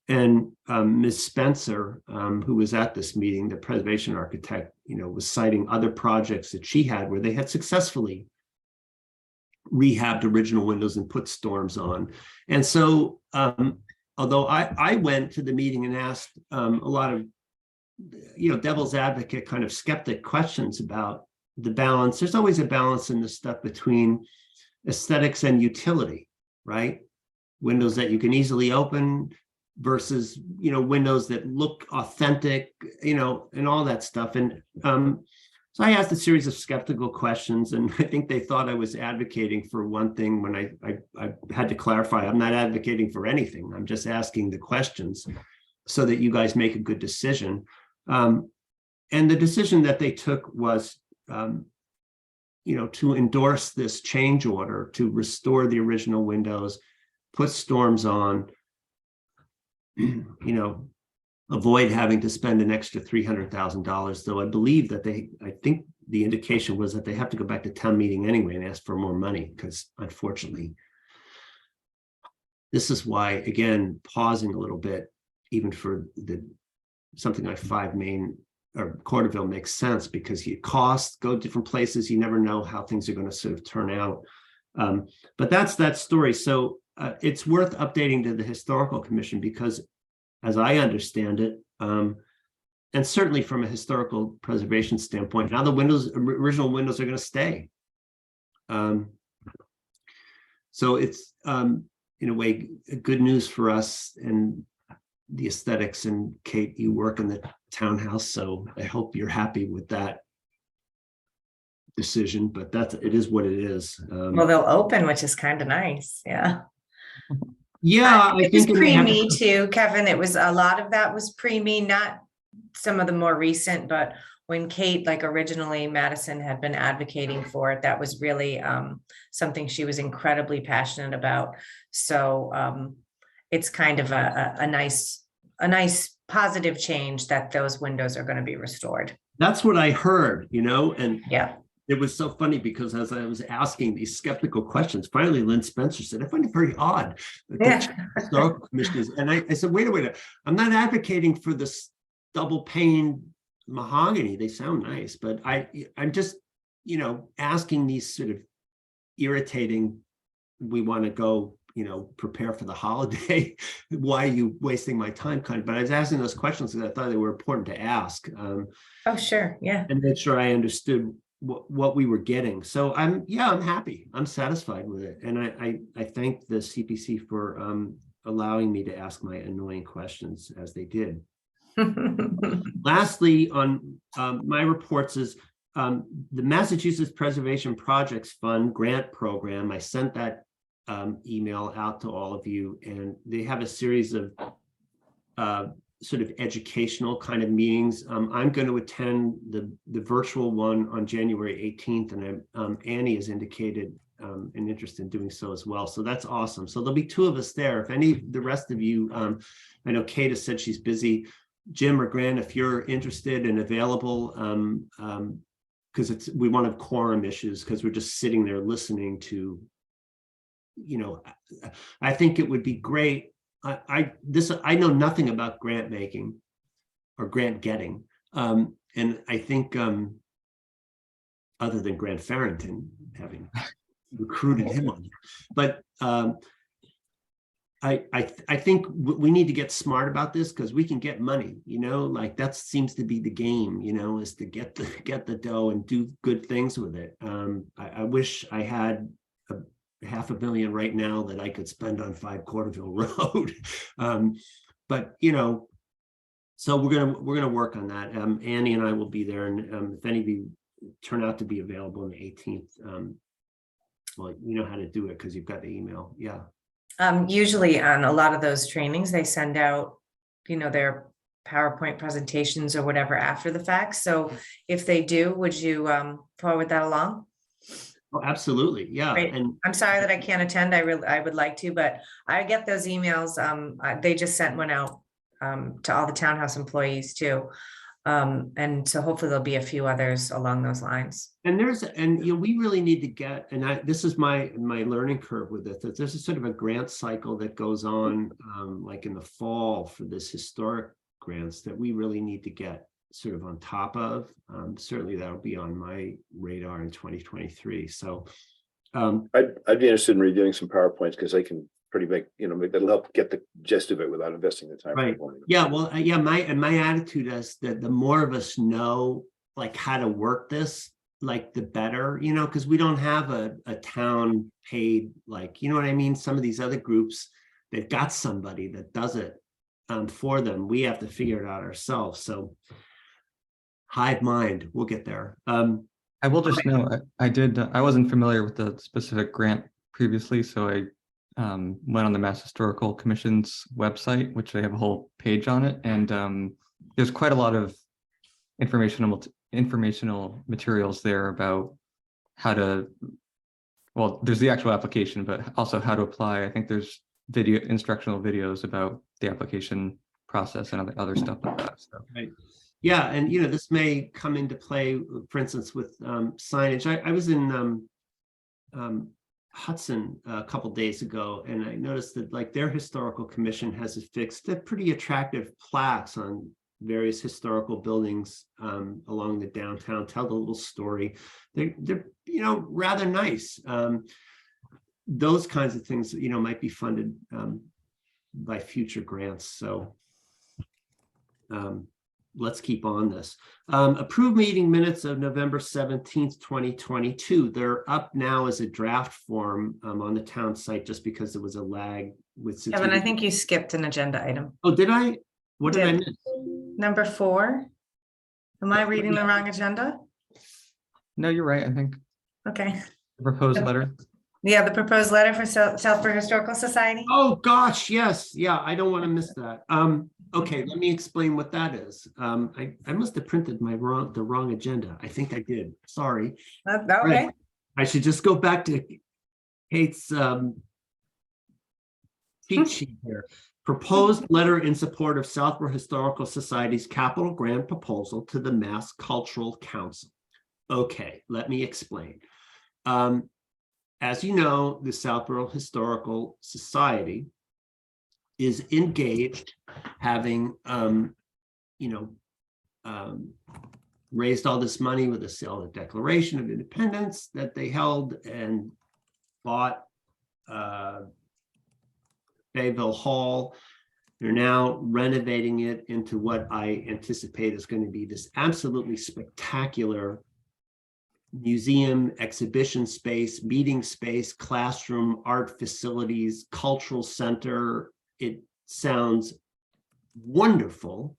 And Ms. Spencer, who was at this meeting, the preservation architect, was citing other projects that she had where they had successfully rehabbed original windows and put storms on. And so, although I went to the meeting and asked a lot of, devil's advocate kind of skeptic questions about the balance, there's always a balance in this stuff between aesthetics and utility, right? Windows that you can easily open versus, windows that look authentic, and all that stuff. And so I asked a series of skeptical questions, and I think they thought I was advocating for one thing when I had to clarify, I'm not advocating for anything. I'm just asking the questions so that you guys make a good decision. And the decision that they took was, to endorse this change order to restore the original windows, put storms on, avoid having to spend an extra $300,000, though I believe that I think the indication was that they have to go back to town meeting anyway and ask for more money, because unfortunately, this is why, again, pausing a little bit, even for something like 5 Main or Corderville makes sense, because you go different places, you never know how things are going to sort of turn out. But that's that story. So it's worth updating to the Historical Commission, because as I understand it, and certainly from a historical preservation standpoint, now the original windows are going to stay. So it's, in a way, good news for us and the aesthetics. And Kate, you work in the townhouse, so I hope you're happy with that decision, but it is what it is. Well, they'll open, which is kind of nice. Yeah. Yeah, It was pre-me too, Kevin. It was a lot of that was pre-me, not some of the more recent, but when Kate, like originally Madison had been advocating for it, that was really something she was incredibly passionate about. So it's kind of a nice positive change that those windows are going to be restored. That's what I heard, and yeah. It was so funny because as I was asking these skeptical questions, finally Lynn Spencer said, I find it very odd. Yeah. Historical commissioners. And I said, wait a minute, I'm not advocating for this double pane mahogany. They sound nice, but I'm just, asking these sort of irritating, we want to go, prepare for the holiday. Why are you wasting my time? But I was asking those questions because I thought they were important to ask. Oh, sure. Yeah. And make sure I understood what we were getting. So I'm happy. I'm satisfied with it. And I thank the CPC for allowing me to ask my annoying questions as they did. Lastly, on my reports is the Massachusetts Preservation Projects Fund grant program. I sent that email out to all of you, and they have a series of sort of educational kind of meetings. I'm going to attend the virtual one on January 18th, and Annie has indicated an interest in doing so as well. So that's awesome. So there'll be 2 of us there. If the rest of you, I know Kate has said she's busy. Jim or Grant, if you're interested and available, because we won't have quorum issues because we're just sitting there listening to, I think it would be great. I know nothing about grant making or grant getting. And I think other than Grant Farrington having recruited him on, but I think we need to get smart about this because we can get money, like that seems to be the game, is to get the dough and do good things with it. I wish I had $500,000 right now that I could spend on 5 Corderville Road. But so we're gonna work on that. Annie and I will be there, and if any of you turn out to be available on the 18th, well, you know how to do it because you've got the email. Yeah. Usually on a lot of those trainings, they send out, their PowerPoint presentations or whatever after the fact. So if they do, would you forward that along? Oh, absolutely. Yeah. Great. And I'm sorry that I can't attend. I would like to, but I get those emails. They just sent one out to all the townhouse employees too. And so hopefully there'll be a few others along those lines. And we really need to get, and this is my learning curve with it, that there's a sort of a grant cycle that goes on like in the fall for this historic grants that we really need to get sort of on top of. Certainly that'll be on my radar in 2023. So I'd be interested in reviewing some PowerPoints because I can pretty make, that'll help get the gist of it without investing the time. Right. Yeah, well, yeah, my attitude is that the more of us know like how to work this, like the better, because we don't have a town paid, like, you know what I mean? Some of these other groups, they've got somebody that does it for them. We have to figure it out ourselves. So hive mind, we'll get there. I will just know, I wasn't familiar with the specific grant previously, so I went on the Mass Historical Commission's website, which they have a whole page on it, and there's quite a lot of informational materials there about how to, well, there's the actual application, but also how to apply. I think there's instructional videos about the application process and other stuff like that. So. Right. Yeah, and this may come into play, for instance, with signage. I was in Hudson a couple days ago, and I noticed that like their historical commission has affixed pretty attractive plaques on various historical buildings along the downtown, tell the little story. They're rather nice. Those kinds of things might be funded by future grants. So let's keep on this. Approved meeting minutes of November 17th, 2022. They're up now as a draft form on the town site just because there was a lag with. Kevin, I think you skipped an agenda item. Oh, did I? What did I miss? Number 4. Am I reading the wrong agenda? No, you're right. I think Okay. the proposed letter. Yeah, the proposed letter for Southborough Historical Society. Oh, gosh, yes. Yeah, I don't want to miss that. Okay, let me explain what that is. I must have printed the wrong agenda. I think I did. Sorry. Okay. I should just go back to Kate's cheat sheet here. Proposed letter in support of Southborough Historical Society's capital grant proposal to the Mass Cultural Council. Okay, let me explain. As you know, the Southborough Historical Society is engaged, having raised all this money with the sale of the Declaration of Independence that they held and bought Bayville Hall. They're now renovating it into what I anticipate is going to be this absolutely spectacular museum, exhibition space, meeting space, classroom, art facilities, cultural center. It sounds wonderful.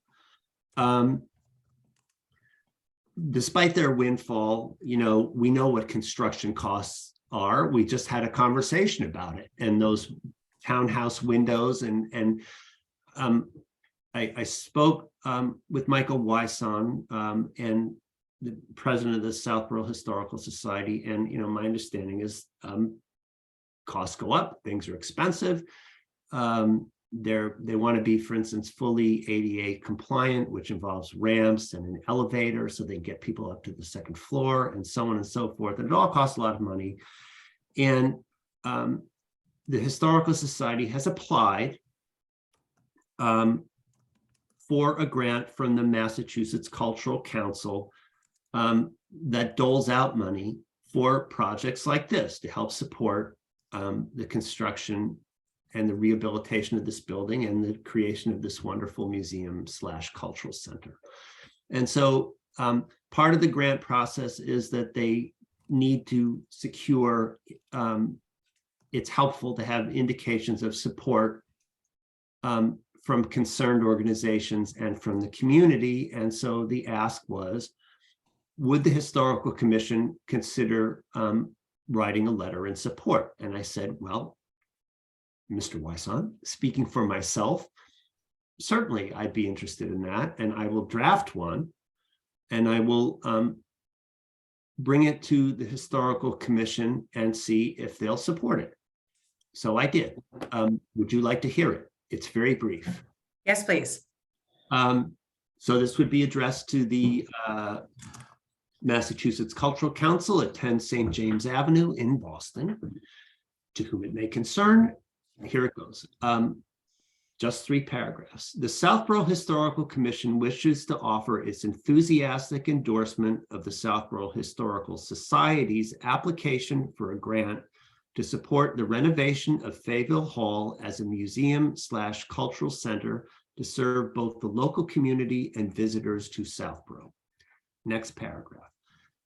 Despite their windfall, we know what construction costs are. We just had a conversation about it, and those townhouse windows, and I spoke with Michael Wyson and the president of the Southborough Historical Society, and my understanding is costs go up, things are expensive. They want to be, for instance, fully ADA compliant, which involves ramps and an elevator so they get people up to the second floor and so on and so forth. And it all costs a lot of money. And the Historical Society has applied for a grant from the Massachusetts Cultural Council that doles out money for projects like this to help support the construction and the rehabilitation of this building and the creation of this wonderful museum/cultural center. And so part of the grant process is that they need to secure, it's helpful to have indications of support from concerned organizations and from the community. And so the ask was, would the Historical Commission consider writing a letter in support? And I said, well, Mr. Wyson, speaking for myself, certainly I'd be interested in that, and I will draft one, and I will bring it to the Historical Commission and see if they'll support it. So I did. Would you like to hear it? It's very brief. Yes, please. So this would be addressed to the Massachusetts Cultural Council at 10 St. James Avenue in Boston, to whom it may concern. Here it goes. just 3 paragraphs. The Southborough Historical Commission wishes to offer its enthusiastic endorsement of the Southborough Historical Society's application for a grant to support the renovation of Fayville Hall as a museum/cultural center to serve both the local community and visitors to Southborough. Next paragraph.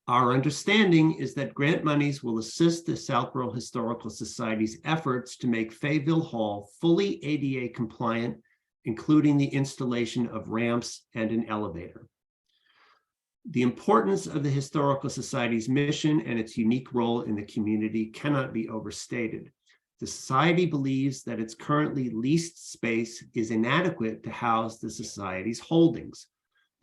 Our understanding is that grant monies will assist the Southborough Historical Society's efforts to make Fayville Hall fully ADA compliant, including the installation of ramps and an elevator. The importance of the Historical Society's mission and its unique role in the community cannot be overstated. The Society believes that its currently leased space is inadequate to house the Society's holdings.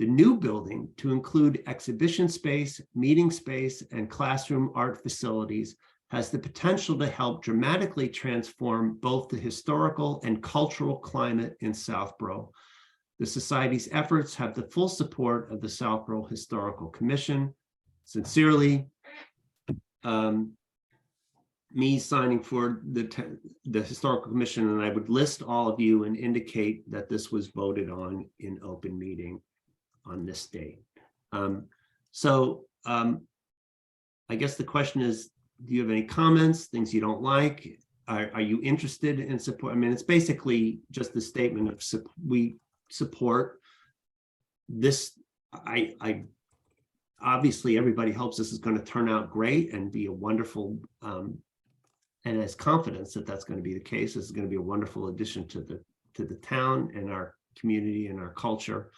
The new building, to include exhibition space, meeting space, and classroom art facilities, has the potential to help dramatically transform both the historical and cultural climate in Southborough. The Society's efforts have the full support of the Southborough Historical Commission. Sincerely, me signing for the Historical Commission, and I would list all of you and indicate that this was voted on in open meeting on this date. I guess the question is, do you have any comments, things you don't like? Are you interested in support? I mean, it's basically just the statement of we support this. I obviously everybody hopes this is going to turn out great and be a wonderful and has confidence that that's going to be the case. This is going to be a wonderful addition to the town and our community and our culture.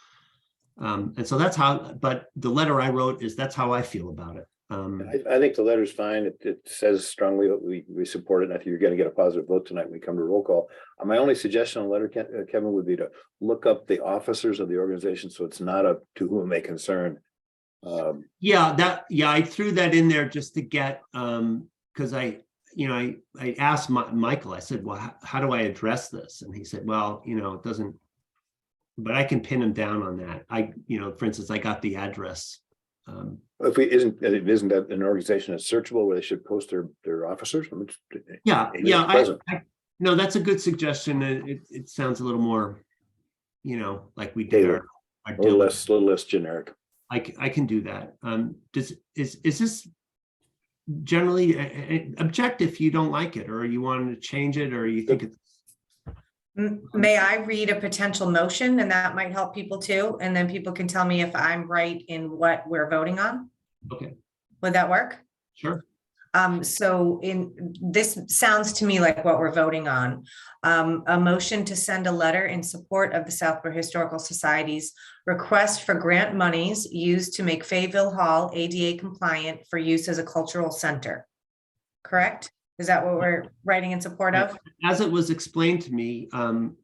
And so that's how, but the letter I wrote is that's how I feel about it. I think the letter's fine. It says strongly that we support it. And I think you're going to get a positive vote tonight when we come to roll call. My only suggestion on the letter, Kevin, would be to look up the officers of the organization so it's not up to whom it may concern. I threw that in there just to get because I asked Michael, I said, well, how do I address this? And he said, well, it doesn't, but I can pin him down on that. For instance, I got the address. If isn't that an organization that's searchable where they should post their officers? No, that's a good suggestion. It sounds a little more, like we did our a little less generic. I can do that. Is this generally object if you don't like it, or you want to change it, or you think it's? May I read a potential motion, and that might help people too, and then people can tell me if I'm right in what we're voting on? Okay. Would that work? Sure. So this sounds to me like what we're voting on. A motion to send a letter in support of the Southborough Historical Society's request for grant monies used to make Fayville Hall ADA compliant for use as a cultural center. Correct? Is that what we're writing in support of? As it was explained to me,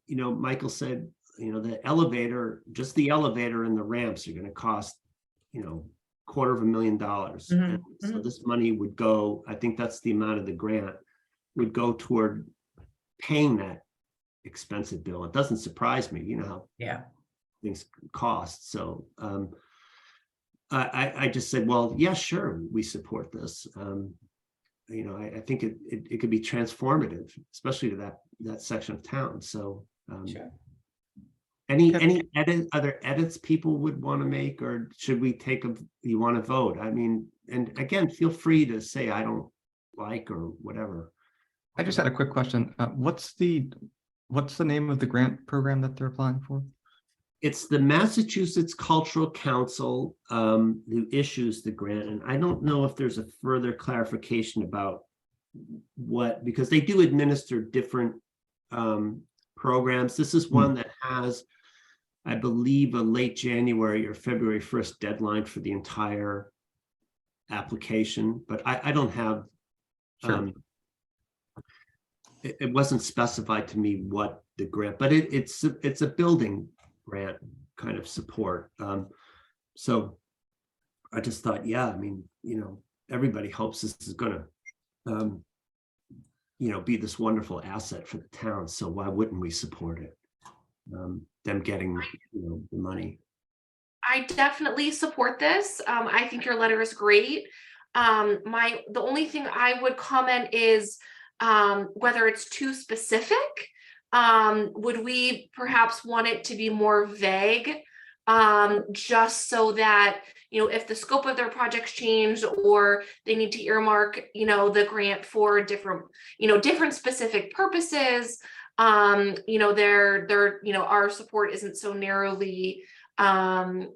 Michael said, the elevator, just the elevator and the ramps are going to cost, $250,000. Mm-hmm. So this money would go, I think that's the amount of the grant, would go toward paying that expensive bill. It doesn't surprise me, how things cost. So I just said, well, yeah, sure, we support this. I think it could be transformative, especially to that section of town. So Sure. any other edits people would want to make, or should we you want to vote? I mean, and again, feel free to say I don't like or whatever. I just had a quick question. What's the name of the grant program that they're applying for? It's the Massachusetts Cultural Council who issues the grant. And I don't know if there's a further clarification about because they do administer different programs. This is one that has, I believe, a late January or February 1st deadline for the entire application, but I don't have, Sure. It wasn't specified to me what the grant, but it's a building grant kind of support. So I just thought, everybody hopes this is going to, be this wonderful asset for the town. So why wouldn't we support it? Them getting, the money. I definitely support this. I think your letter is great. The only thing I would comment is whether it's too specific. would we perhaps want it to be more vague? Just so that, if the scope of their projects change or they need to earmark, the grant for different, different specific purposes, our support isn't so narrowly, defined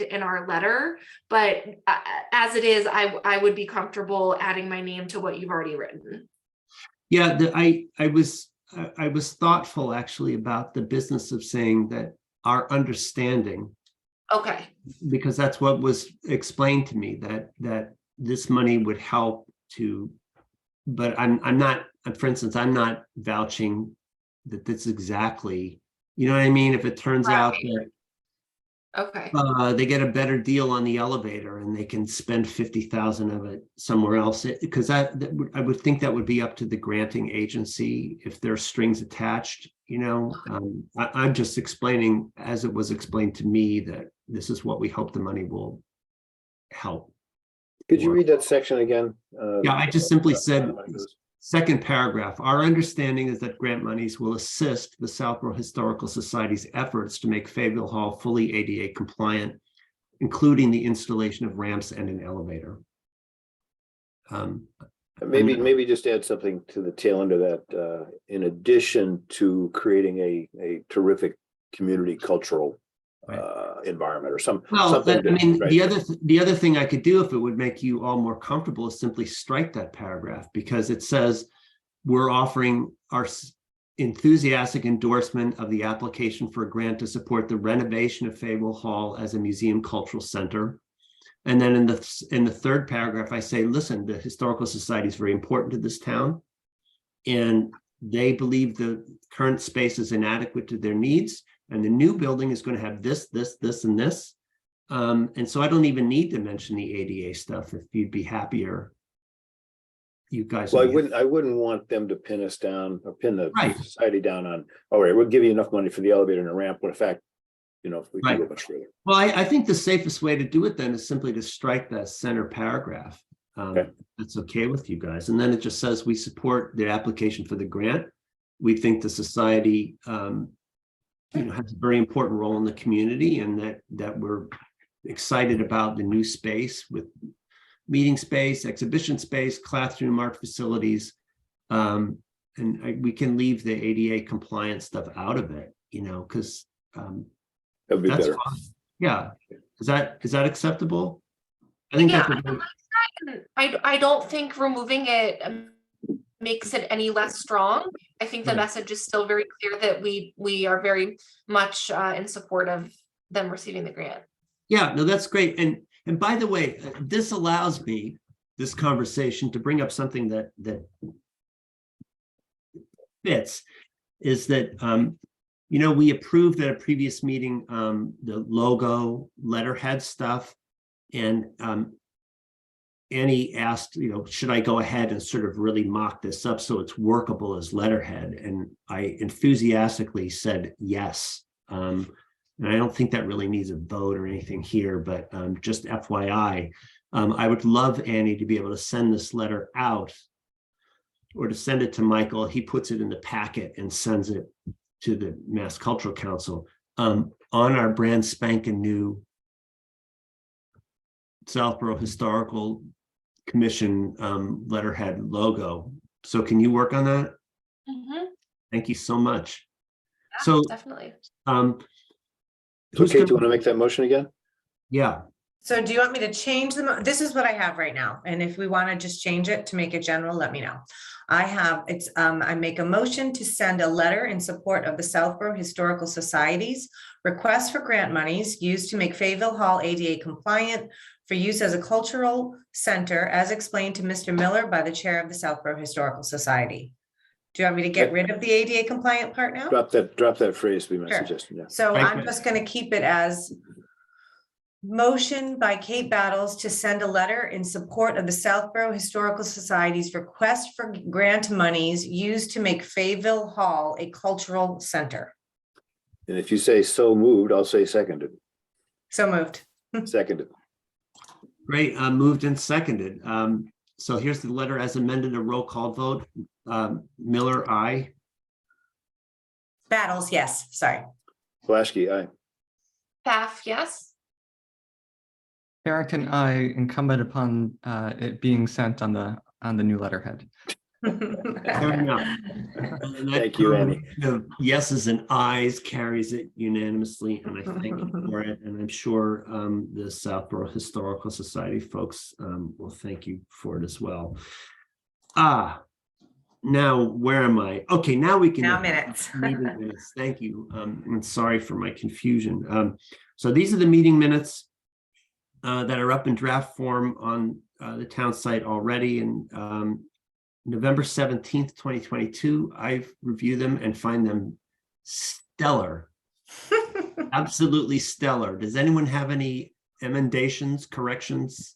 in our letter, but as it is, I would be comfortable adding my name to what you've already written. Yeah, I was thoughtful actually about the business of saying that our understanding, Okay, because that's what was explained to me, that this money would help to, but I'm not, for instance, I'm not vouching that that's exactly, you know what I mean? If it turns out Right. that okay, they get a better deal on the elevator and they can spend 50,000 of it somewhere else, because I would think that would be up to the granting agency if there are strings attached, I'm just explaining as it was explained to me that this is what we hope the money will help. Could you read that section again? Yeah, I just simply said, second paragraph, our understanding is that grant monies will assist the Southborough Historical Society's efforts to make Fayetteville Hall fully ADA compliant, including the installation of ramps and an elevator. Maybe just add something to the tail end of that, in addition to creating a terrific community cultural environment or something. The other thing I could do, if it would make you all more comfortable, is simply strike that paragraph, because it says we're offering our enthusiastic endorsement of the application for a grant to support the renovation of Fayetteville Hall as a museum cultural center. And then in the third paragraph, I say, listen, the Historical Society is very important to this town, and they believe the current space is inadequate to their needs. And the new building is going to have this, and this. And so I don't even need to mention the ADA stuff if you'd be happier. You guys. Well, I wouldn't want them to pin us down or pin the Right. society down on, all right, we'll give you enough money for the elevator and the ramp, when in fact, we can go Right. much further. Well, I think the safest way to do it then is simply to strike that center paragraph. Okay. That's okay with you guys. And then it just says we support the application for the grant. We think the society has a very important role in the community, and that we're excited about the new space with meeting space, exhibition space, classroom art facilities. And we can leave the ADA compliant stuff out of it, because That would be that's better. fine. Yeah. Is that acceptable? I think yeah, that's I don't think removing it makes it any less strong. I think the Right. message is still very clear that we are very much in support of them receiving the grant. yeah, no, that's great. And by the way, this allows me, this conversation, to bring up something that fits, is that we approved at a previous meeting the logo letterhead stuff, and Annie asked, should I go ahead and sort of really mock this up so it's workable as letterhead? And I enthusiastically said yes. And I don't think that really needs a vote or anything here, but just FYI, I would love Annie to be able to send this letter out, or to send it to Michael. He puts it in the packet and sends it to the Mass Cultural Council on our brand spanking new Southborough Historical Commission letterhead logo. So can you work on that? Mhm. Thank you so much. Yeah, So definitely. who's Okay, do you gonna- want to make that motion again? Yeah, So do you want me to change this is what I have right now, and if we want to just change it to make it general, let me know. I make a motion to send a letter in support of the Southborough Historical Society's request for grant monies used to make Fayetteville Hall ADA compliant for use as a cultural center, as explained to Mr. Miller by the chair of the Southborough Historical Society. Do you want me to get rid of the ADA compliant part now? Drop that phrase, be my Sure. suggestion, yeah. So Right. I'm just gonna keep it as motion by Kate Battles to send a letter in support of the Southborough Historical Society's request for grant monies used to make Fayetteville Hall a cultural center. And if you say so moved, I'll say seconded. So moved. Seconded. great. Moved and seconded. So here's the letter as amended, a roll call vote. Miller, aye. Battles, yes, sorry. Blaschke, aye. Pfaff, yes. Barrington, I incumbent upon it being sent on the new letterhead. Fair enough. And that Thank you, Annie. combination of yeses and ayes carries it unanimously, and I thank you for it. And I'm sure the Southborough Historical Society folks will thank you for it as well. Now where am I? Okay, now we can. Now minutes. Meeting minutes. Thank you. I'm sorry for my confusion. So these are the meeting minutes that are up in draft form on the town site already, and November 17th, 2022. I've reviewed them and find them stellar, absolutely stellar. Does anyone have any emendations, corrections?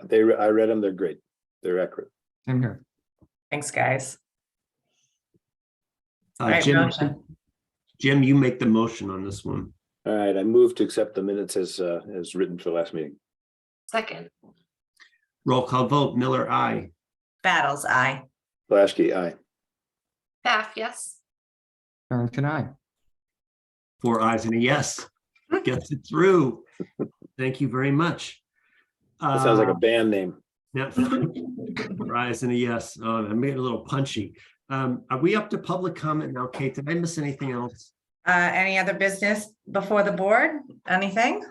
I read them. They're great. They're accurate. I'm here. Thanks, guys. All right, Jim, motion. Jim, you make the motion on this one. All right, I move to accept the minutes as written for the last meeting. Second, Roll call vote. Miller, aye. Battles, aye. Blaschke, aye. Pfaff, yes. Barrington, aye. 4 ayes and a yes. Gets it through. Thank you very much. That sounds like a band name. Yeah. 4 ayes and a yes. Oh, I made it a little punchy. Are we up to public comment now, Kate? Did I miss anything else? Any other business before the board? Anything?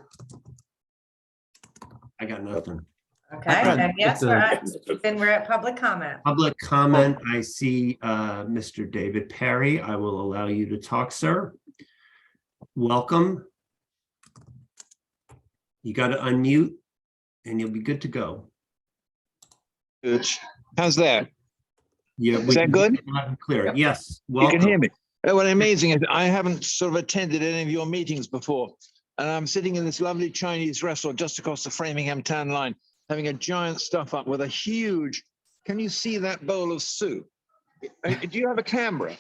I got nothing. Okay, had then yes, just then we're at public comment. Public comment, I see Mr. David Perry. I will allow you to talk, sir. Welcome. You got to unmute and you'll be good to go. Good. How's that? Yeah, Is that good? Loud and clear. Yes. You can hear Welcome. me. What amazing is I haven't sort of attended any of your meetings before. And I'm sitting in this lovely Chinese restaurant just across the Framingham town line, having a giant stuff up with a huge, can you see that bowl of soup? Do you have a camera?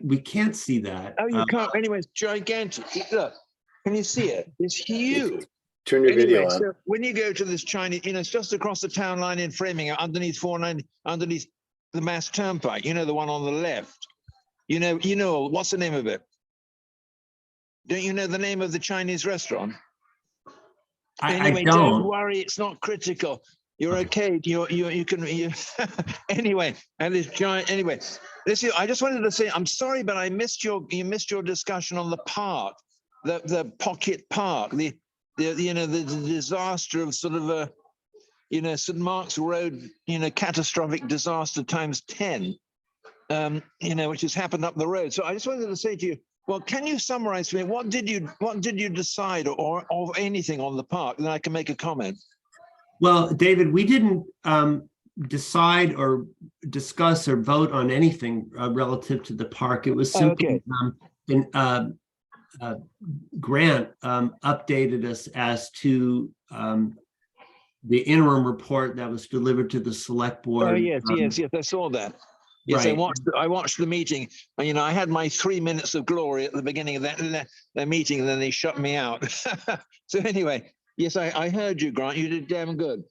We can't see that. Oh, you can't. Anyway, it's gigantic. Look, can you see it? It's huge. Turn your video on. So when you go to this Chinese, it's just across the town line in Framingham, underneath 490, underneath the Mass Turnpike, the one on the left. You know, what's the name of it? Don't you know the name of the Chinese restaurant? Anyway, I don't don't. worry, it's not critical. You're okay. You can anyway. And this giant. Anyway, listen. I just wanted to say I'm sorry, but you missed your discussion on the park, the pocket park, the disaster of sort of a, St. Mark's Road, catastrophic disaster times 10, which has happened up the road. So I just wanted to say to you, well, can you summarize for me what did you decide or anything on the park? Then I can make a comment. Well, David, we didn't decide or discuss or vote on anything relative to the park. It was simply Grant updated us as to the interim report that was delivered to the select board. Oh, yes, I saw that. Yes, Right. I watched the meeting. And, I had my 3 minutes of glory at the beginning of that meeting, and then they shut me out. So anyway, yes, I heard you, Grant. You did damn good.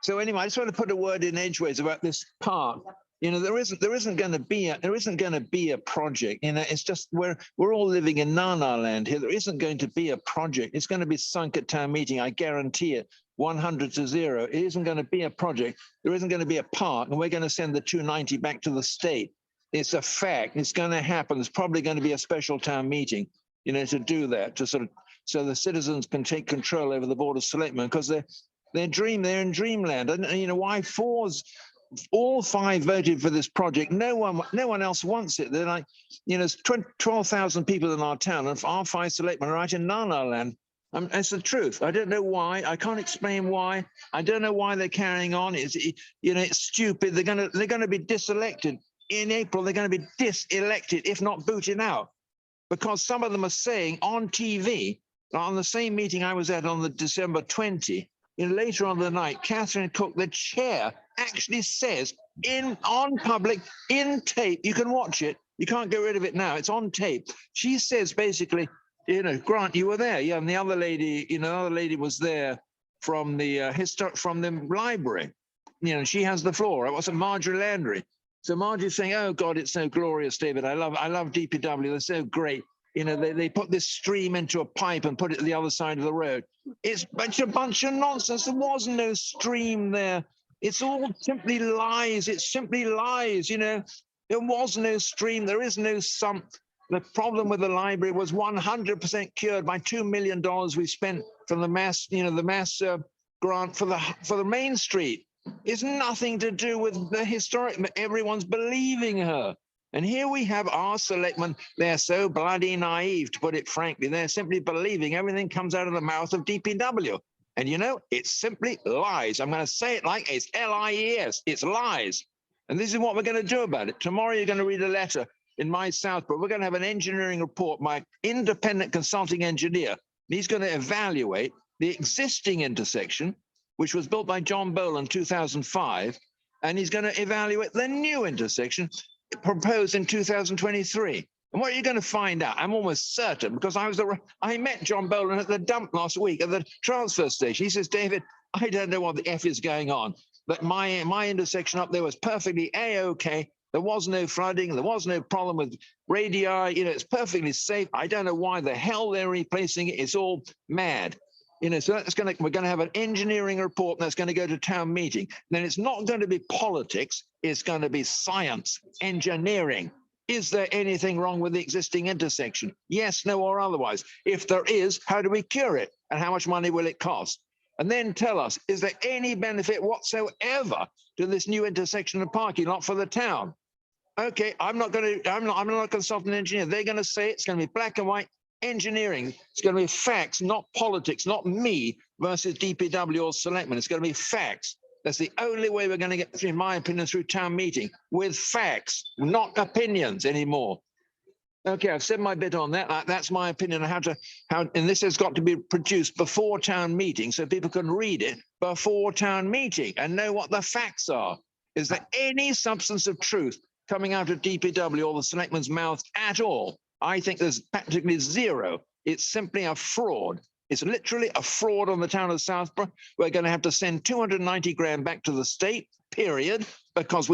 So anyway, I just want to put a word in edgeways about this park. There isn't going to be a project. It's just we're all living in Nana land here. There isn't going to be a project. It's going to be sunk at town meeting. I guarantee it. 100-0. It isn't going to be a project. There isn't going to be a park, and we're going to send the 290 back to the state. It's a fact. It's going to happen. There's probably going to be a special town meeting, to do that, to sort of so the citizens can take control over the Board of Selectmen, because they're in dreamland. And why all 5 voted for this project. No one else wants it. They're like, there's 12,000 people in our town, and our 5 selectmen are out in Nana land. It's the truth. I don't know why. I can't explain why. I don't know why they're carrying on. It's stupid. They're gonna be diselected in April. They're going to be diselected, if not booted out, because some of them are saying on TV, on the same meeting I was at on the December 20, later on the night, Catherine Cook, the chair, actually says on public, in tape, you can watch it. You can't get rid of it now. It's on tape. She says basically, Grant, you were there. Yeah, and the other lady, was there from the from the library. She has the floor. It wasn't Marjorie Landry. So Margie's saying, "Oh God, it's so glorious, David. I love DPW. They're so great. You know, they put this stream into a pipe and put it to the other side of the road. It's a bunch of nonsense. There was no stream there. It's all simply lies. It's simply lies. You know, there was no stream. There is no sump. The problem with the library was 100% cured by $2 million we spent from the mass, grant for the Main Street. It's nothing to do with the historic. Everyone's believing her. And here we have our selectmen. They're so bloody naive, to put it frankly. They're simply believing everything comes out of the mouth of DPW. And you know, it's simply lies. I'm going to say it like it's lies. It's lies. And this is what we're going to do about it. Tomorrow you're going to read a letter in my Southborough. We're going to have an engineering report by independent consulting engineer. And he's going to evaluate the existing intersection, which was built by John Boland in 2005. And he's going to evaluate the new intersection proposed in 2023. And what are you going to find out? I'm almost certain, because I met John Boland at the dump last week at the transfer station. He says, David, I don't know what the F is going on, but my intersection up there was perfectly A-OK. There was no flooding. There was no problem with radii. You know, it's perfectly safe. I don't know why the hell they're replacing it. It's all mad. You know, so we're going to have an engineering report that's going to go to town meeting. Then it's not going to be politics. It's going to be science, engineering. Is there anything wrong with the existing intersection? Yes, no, or otherwise. If there is, how do we cure it? And how much money will it cost? And then tell us, is there any benefit whatsoever to this new intersection and parking lot for the town? Okay, I'm not a consultant engineer. They're going to say it's going to be black and white engineering. It's going to be facts, not politics, not me versus DPW or selectmen. It's going to be facts. That's the only way we're going to get, in my opinion, through town meeting, with facts, not opinions anymore. Okay, I've said my bit on that. That's my opinion on and this has got to be produced before town meeting so people can read it before town meeting and know what the facts are. Is there any substance of truth coming out of DPW or the selectmen's mouth at all? I think there's practically zero. It's simply a fraud. It's literally a fraud on the town of Southborough. We're going to have to send 290 grand back to the state, period, because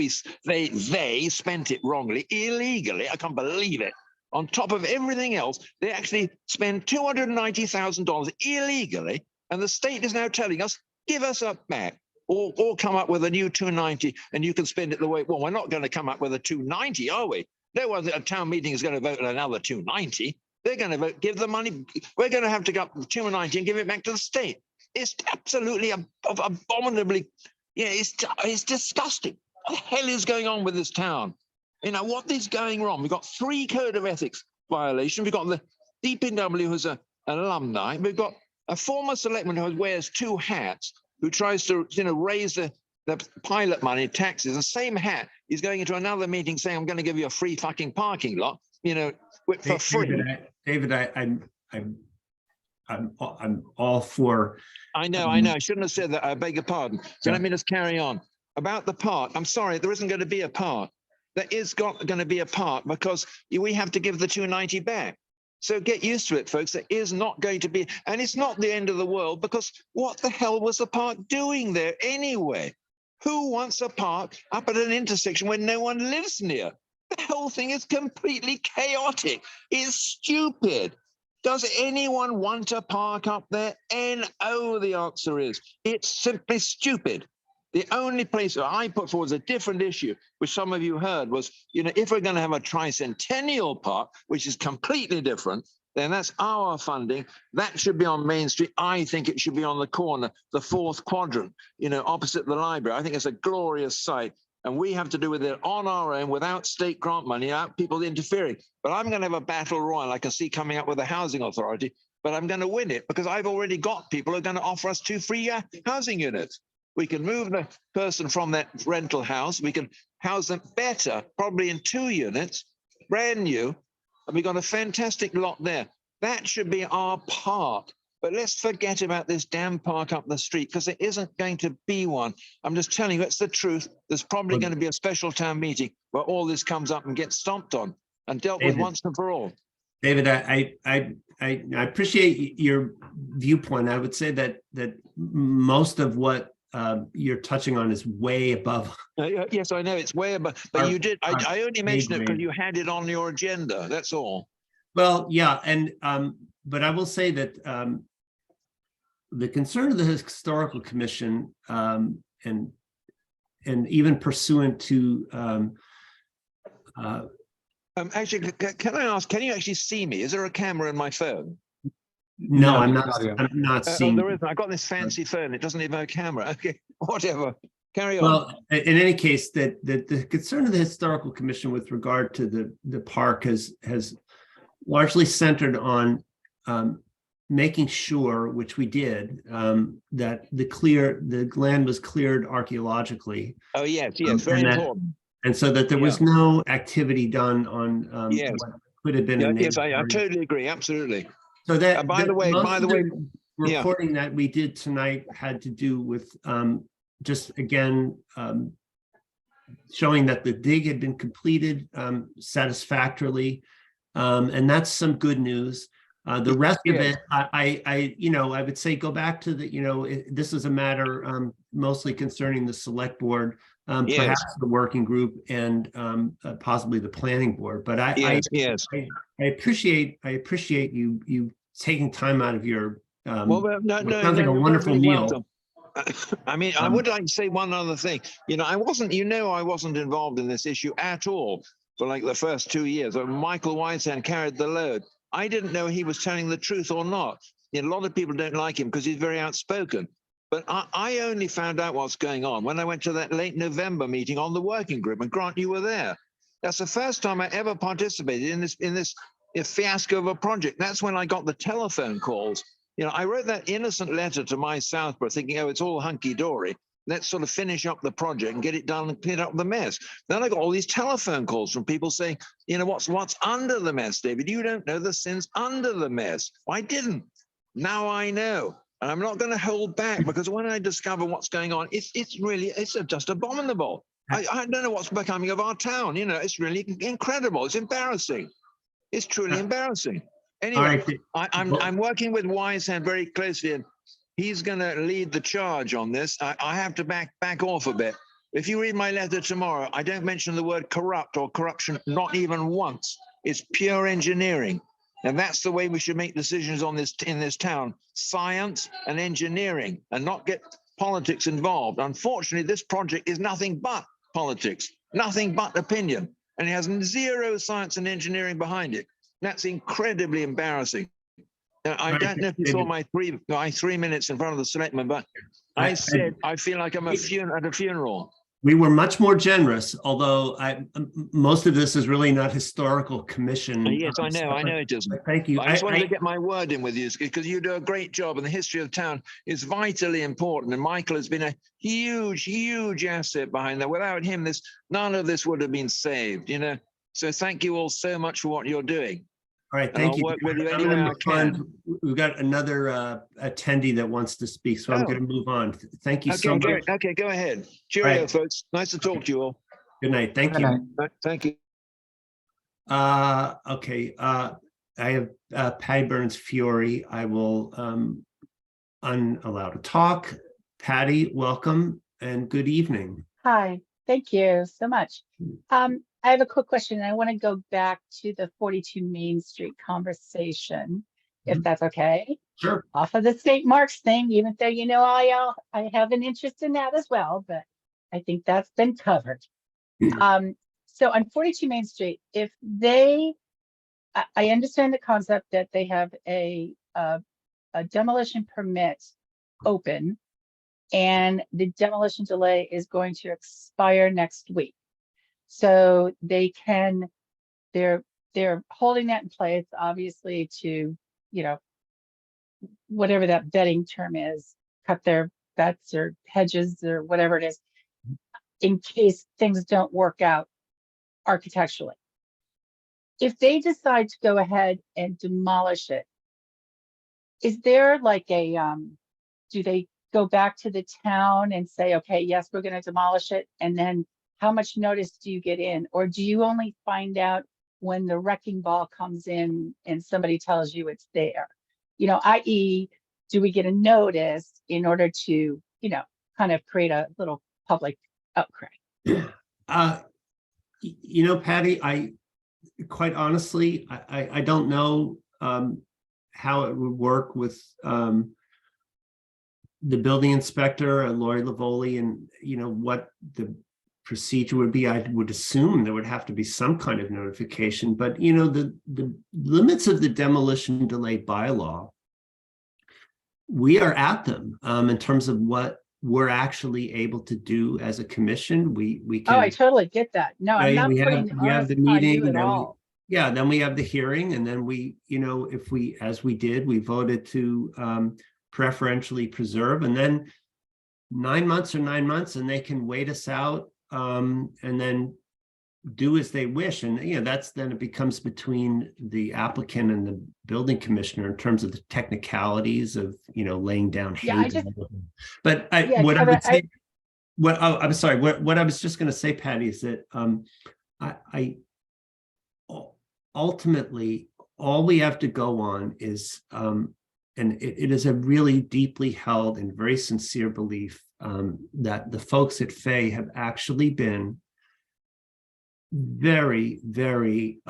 they spent it wrongly, illegally. I can't believe it. On top of everything else, they actually spend $290,000 illegally, and the state is now telling us, give us that back, or come up with a new 290, and you can spend it the way. Well, we're not going to come up with a 290, are we? No one at a town meeting is going to vote on another 290. They're going to vote, give the money. We're going to have to go up to 290 and give it back to the state. It's absolutely abominably, it's disgusting. What the hell is going on with this town? You know, what is going wrong? We've got 3 code of ethics violations. We've got the DPW who's an alumni. We've got a former selectman who wears 2 hats, who tries to, raise the pilot money, taxes. The same hat is going into another meeting saying, I'm going to give you a free fucking parking lot, for free. David, I'm all for. I know. I shouldn't have said that. I beg your pardon. So let me just carry on. About the park, I'm sorry, there isn't going to be a park. There is going to be a park because we have to give the 290 back. So get used to it, folks. There is not going to be, and it's not the end of the world, because what the hell was the park doing there anyway? Who wants a park up at an intersection where no one lives near? The whole thing is completely chaotic. It's stupid. Does anyone want to park up there? No, the answer is. It's simply stupid. The only place that I put forward a different issue, which some of you heard, was, if we're going to have a tricentennial park, which is completely different, then that's our funding. That should be on Main Street. I think it should be on the corner, the 4th quadrant, opposite the library. I think it's a glorious site. And we have to do with it on our own without state grant money, without people interfering. But I'm going to have a battle royal I can see coming up with the housing authority, but I'm going to win it because I've already got people who are going to offer us 2 free housing units. We can move the person from that rental house. We can house them better, probably in 2 units, brand new. And we've got a fantastic lot there. That should be our park. But let's forget about this damn park up the street, because there isn't going to be one. I'm just telling you, it's the truth. There's probably going to be a special town meeting where all this comes up and gets stomped on and dealt with once and for all. David, I appreciate your viewpoint. I would say that most of what you're touching on is way above. Yes, I know it's way above, but Our- you did. I only mentioned it because grade. you had it on your agenda. That's all. Well, yeah, and but I will say that the concern of the Historical Commission and even pursuant to Actually, can I ask? Can you actually see me? Is there a camera in my phone? no, No, I'm just not. audio. I'm not Oh, seeing. there isn't. I got this fancy phone. It doesn't even have a camera. Okay, whatever. Carry on. Well, in any case, that the concern of the Historical Commission with regard to the park has largely centered on making sure, which we did, that the land was cleared archaeologically, Oh yes, yes, very and that- important. and so that there was no activity done on Yes. what could have been. Yeah, a yes, native I area. totally agree. Absolutely. So that, by the way, most by the of way, yeah. reporting that we did tonight had to do with just again showing that the dig had been completed satisfactorily, and that's some good news. The rest of Yes. it, I would say go back to this is a matter mostly concerning the select board, Yes. perhaps the working group, and possibly the planning board. But Yes. I appreciate you taking time out of your Well, no, what no, sounds like no, a you're wonderful perfectly meal. welcome. I mean, I would like to say one other thing. I wasn't involved in this issue at all for like the first 2 years. Michael Weinstein carried the load. I didn't know he was telling the truth or not. A lot of people don't like him because he's very outspoken. But I only found out what's going on when I went to that late November meeting on the working group, and Grant, you were there. That's the first time I ever participated in this fiasco of a project. That's when I got the telephone calls. I wrote that innocent letter to my Southborough thinking, oh, it's all hunky-dory. Let's sort of finish up the project and get it done and clean up the mess. Then I got all these telephone calls from people saying, what's under the mess, David? You don't know the sins under the mess. I didn't. Now I know. And I'm not going to hold back, because when I discover what's going on, it's just abominable. I don't know what's becoming of our town. It's really incredible. It's embarrassing. It's truly embarrassing. Anyway, I'm working with Weinstein very closely, and he's going to lead the charge on this. I have to back off a bit. If you read my letter tomorrow, I don't mention the word corrupt or corruption, not even once. It's pure engineering. And that's the way we should make decisions in this town: science and engineering, and not get politics involved. Unfortunately, this project is nothing but politics, nothing but opinion, and it has zero science and engineering behind it. That's incredibly embarrassing. Now, I don't know if you saw my 3 minutes in front of the selectmen, but I said I feel like I'm at a funeral. We were much more generous, although most of this is really not Historical Commission. Yes, I know it isn't. Thank you. I just wanted to get my word in with you, because you do a great job, and the history of town is vitally important. And Michael has been a huge, huge asset behind that. Without him, none of this would have been saved. So thank you all so much for what you're doing. All right, thank I'll you. work with you I'm any way gonna I can. We've got another attendee that wants to speak, so I'm Oh. going to move on. Thank you so Okay, much. okay, go ahead. Cheerio, Right. folks. Nice to talk to you all. Good night. Thank Good you. night. Thank you. Okay. I have Patty Burns Fiore. I will unallow to talk. Patty, welcome and good evening. Hi, thank you so much. I have a quick question. I want to go back to the 42 Main Street conversation, if that's okay. Sure. Off of the state marks thing, even though I have an interest in that as well, but I think that's been covered. So on 42 Main Street, if I understand the concept that they have a demolition permit open, and the demolition delay is going to expire next week. So they're holding that in place, obviously, to, whatever that vetting term is, cut their bets or hedges or whatever it is, in case things don't work out architecturally. If they decide to go ahead and demolish it, is there like do they go back to the town and say, okay, yes, we're going to demolish it, and then how much notice do you get in? Or do you only find out when the wrecking ball comes in and somebody tells you it's there? I.e., do we get a notice in order to, kind of create a little public outcry. Patty, quite honestly, I don't know how it would work with the building inspector, Lori Lavoli, and what the procedure would be. I would assume there would have to be some kind of notification, but the limits of the demolition delay bylaw, we are at them in terms of what we're actually able to do as a commission. We Oh, I can, totally get that. No, I'm not we putting have the onus the on meeting, you at then all. then we have the hearing, and then we, if we, as we did, we voted to preferentially preserve, and then 9 months or 9 months, and they can wait us out and then do as they wish. And that's then it becomes between the applicant and the building commissioner in terms of the technicalities of laying down Yeah, I hay. just- But Yeah, what I Kevin, would say, I'm sorry, what I was just going to say, Patty, is that I ultimately all we have to go on is and it is a really deeply held and very sincere belief that the folks at Fay have actually been very, very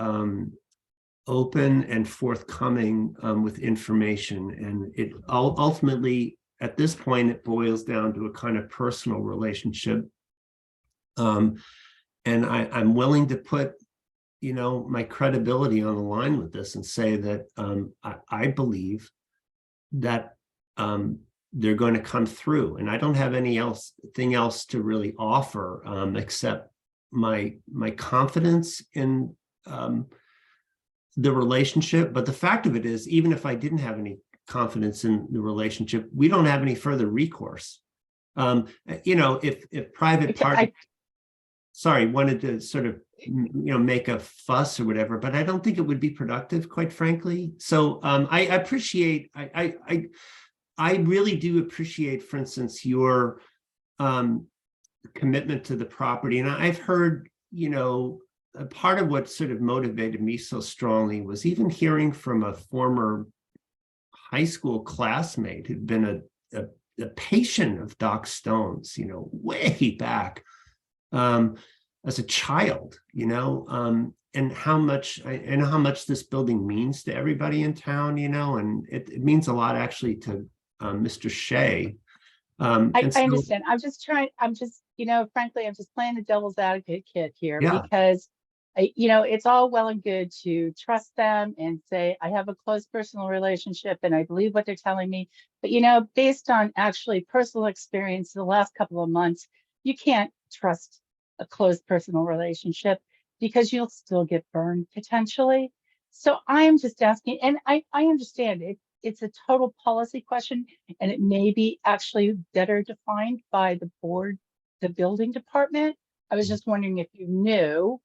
open and forthcoming with information. And it ultimately, at this point, it boils down to a kind of personal relationship. And I'm willing to put, my credibility on the line with this and say that I believe that they're going to come through. And I don't have anything else to really offer except my confidence in the relationship. But the fact of it is, even if I didn't have any confidence in the relationship, we don't have any further recourse. If private party, wanted to sort of make a fuss or whatever, but I don't think it would be productive, quite frankly. So I appreciate, I really do appreciate, for instance, your commitment to the property. And I've heard, a part of what sort of motivated me so strongly was even hearing from a former high school classmate who'd been a patient of Doc Stone's, way back as a child, and how much this building means to everybody in town, and it means a lot actually to Mr. Shea. I understand. Frankly, I'm just playing the devil's advocate here because, it's all well and good to trust them and say, I have a close personal relationship and I believe what they're telling me. But, based on actually personal experience the last couple of months, you can't trust a close personal relationship because you'll still get burned potentially. So I'm just asking, and I understand it. It's a total policy question, and it may be actually better defined by the board, the building department. I was just wondering if you knew,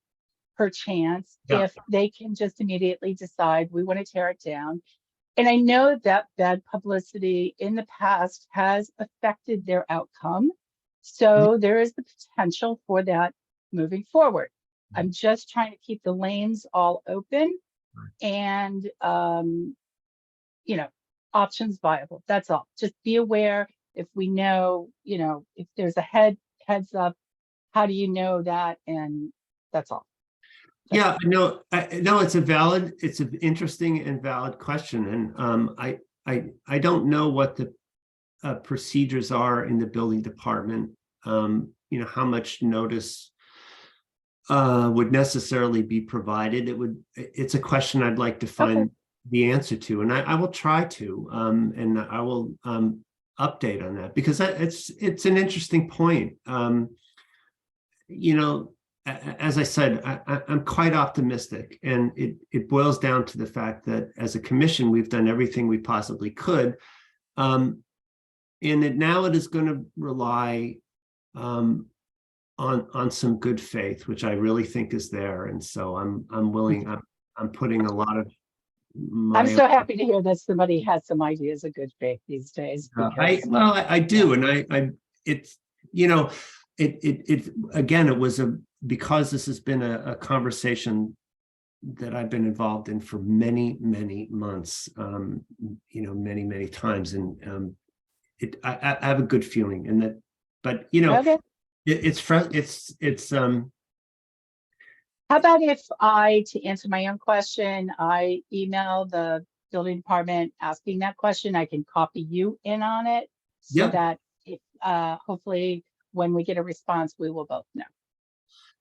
perchance, if they can just immediately decide we want to tear it down. And I know that bad publicity in the past has affected their outcome. So there is the potential for that moving forward. I'm just trying to keep the lanes all open and, options viable. That's all. Just be aware if we know, if there's a heads up, how do you know that? And that's all. Yeah, no, it's an interesting and valid question. And I don't know what the procedures are in the building department, how much notice would necessarily be provided. It's a question I'd like to find the answer to, and I will try to, and I will update on that, because it's an interesting point. As I said, I'm quite optimistic, and it boils down to the fact that as a commission, we've done everything we possibly could. And now it is going to rely on some good faith, which I really think is there. And so I'm willing, I'm putting a lot of I'm so happy to hear that somebody has some ideas of good faith these days. I do. And it's, again, it was because this has been a conversation that I've been involved in for many, many months, many, many times. And I have a good feeling, and that But, you know, Okay. it's How about if to answer my own question, I email the building department asking that question, I can copy you in on it. So Yeah. that if, hopefully when we get a response, we will both know.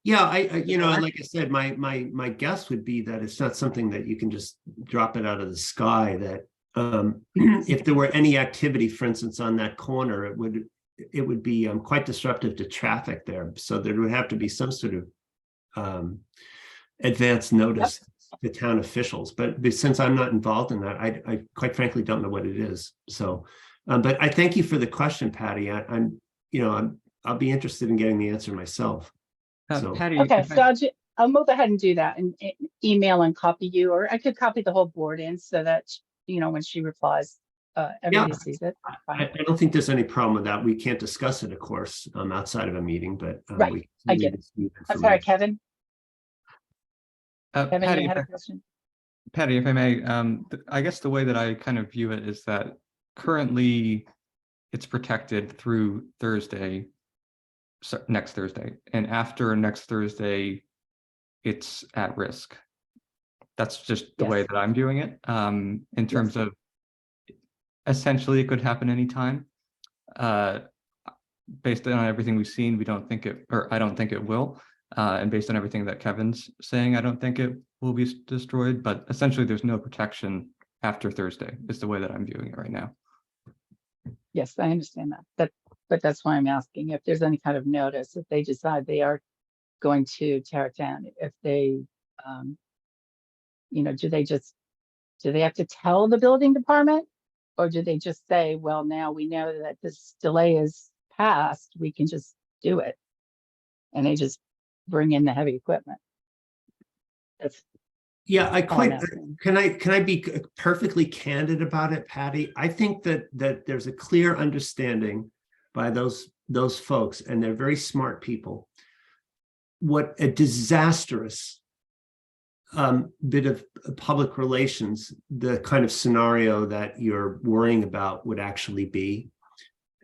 yeah, you know, work? like I said, my guess would be that it's not something that you can just drop it out of the sky, that if there were any activity, for instance, on that corner, it would be quite disruptive to traffic there. So there would have to be some sort of advance notice to town officials. But since I'm not involved in that, I quite frankly don't know what it is. So, but I thank you for the question, Patty. I'll be interested in getting the answer myself. So, Patty, Okay, if so I- I'll move ahead and do that and email and copy you, or I could copy the whole board in so that, when she replies, everybody sees it. Fine. I don't think there's any problem with that. We can't discuss it, of course, outside of a meeting, but Right, we I get it. receive I'm sorry, information. Kevin. Kevin, Patty, you if had I- a question? Patty, if I may, I guess the way that I kind of view it is that currently it's protected through Thursday, so next Thursday, and after next Thursday, it's at risk. That's just the way Yes. that I'm viewing it. In terms of essentially it could happen anytime. Based on everything we've seen, we don't think it, or I don't think it will. And based on everything that Kevin's saying, I don't think it will be destroyed, but essentially there's no protection after Thursday is the way that I'm viewing it right now. Yes, I understand that. But that's why I'm asking if there's any kind of notice, if they decide they are going to tear it down, if they, do they have to tell the building department? Or do they just say, well, now we know that this delay is passed, we can just do it? And they just bring in the heavy equipment. That's Yeah, all I'm asking. can I be perfectly candid about it, Patty? I think that there's a clear understanding by those folks, and they're very smart people, what a disastrous bit of public relations the kind of scenario that you're worrying about would actually be.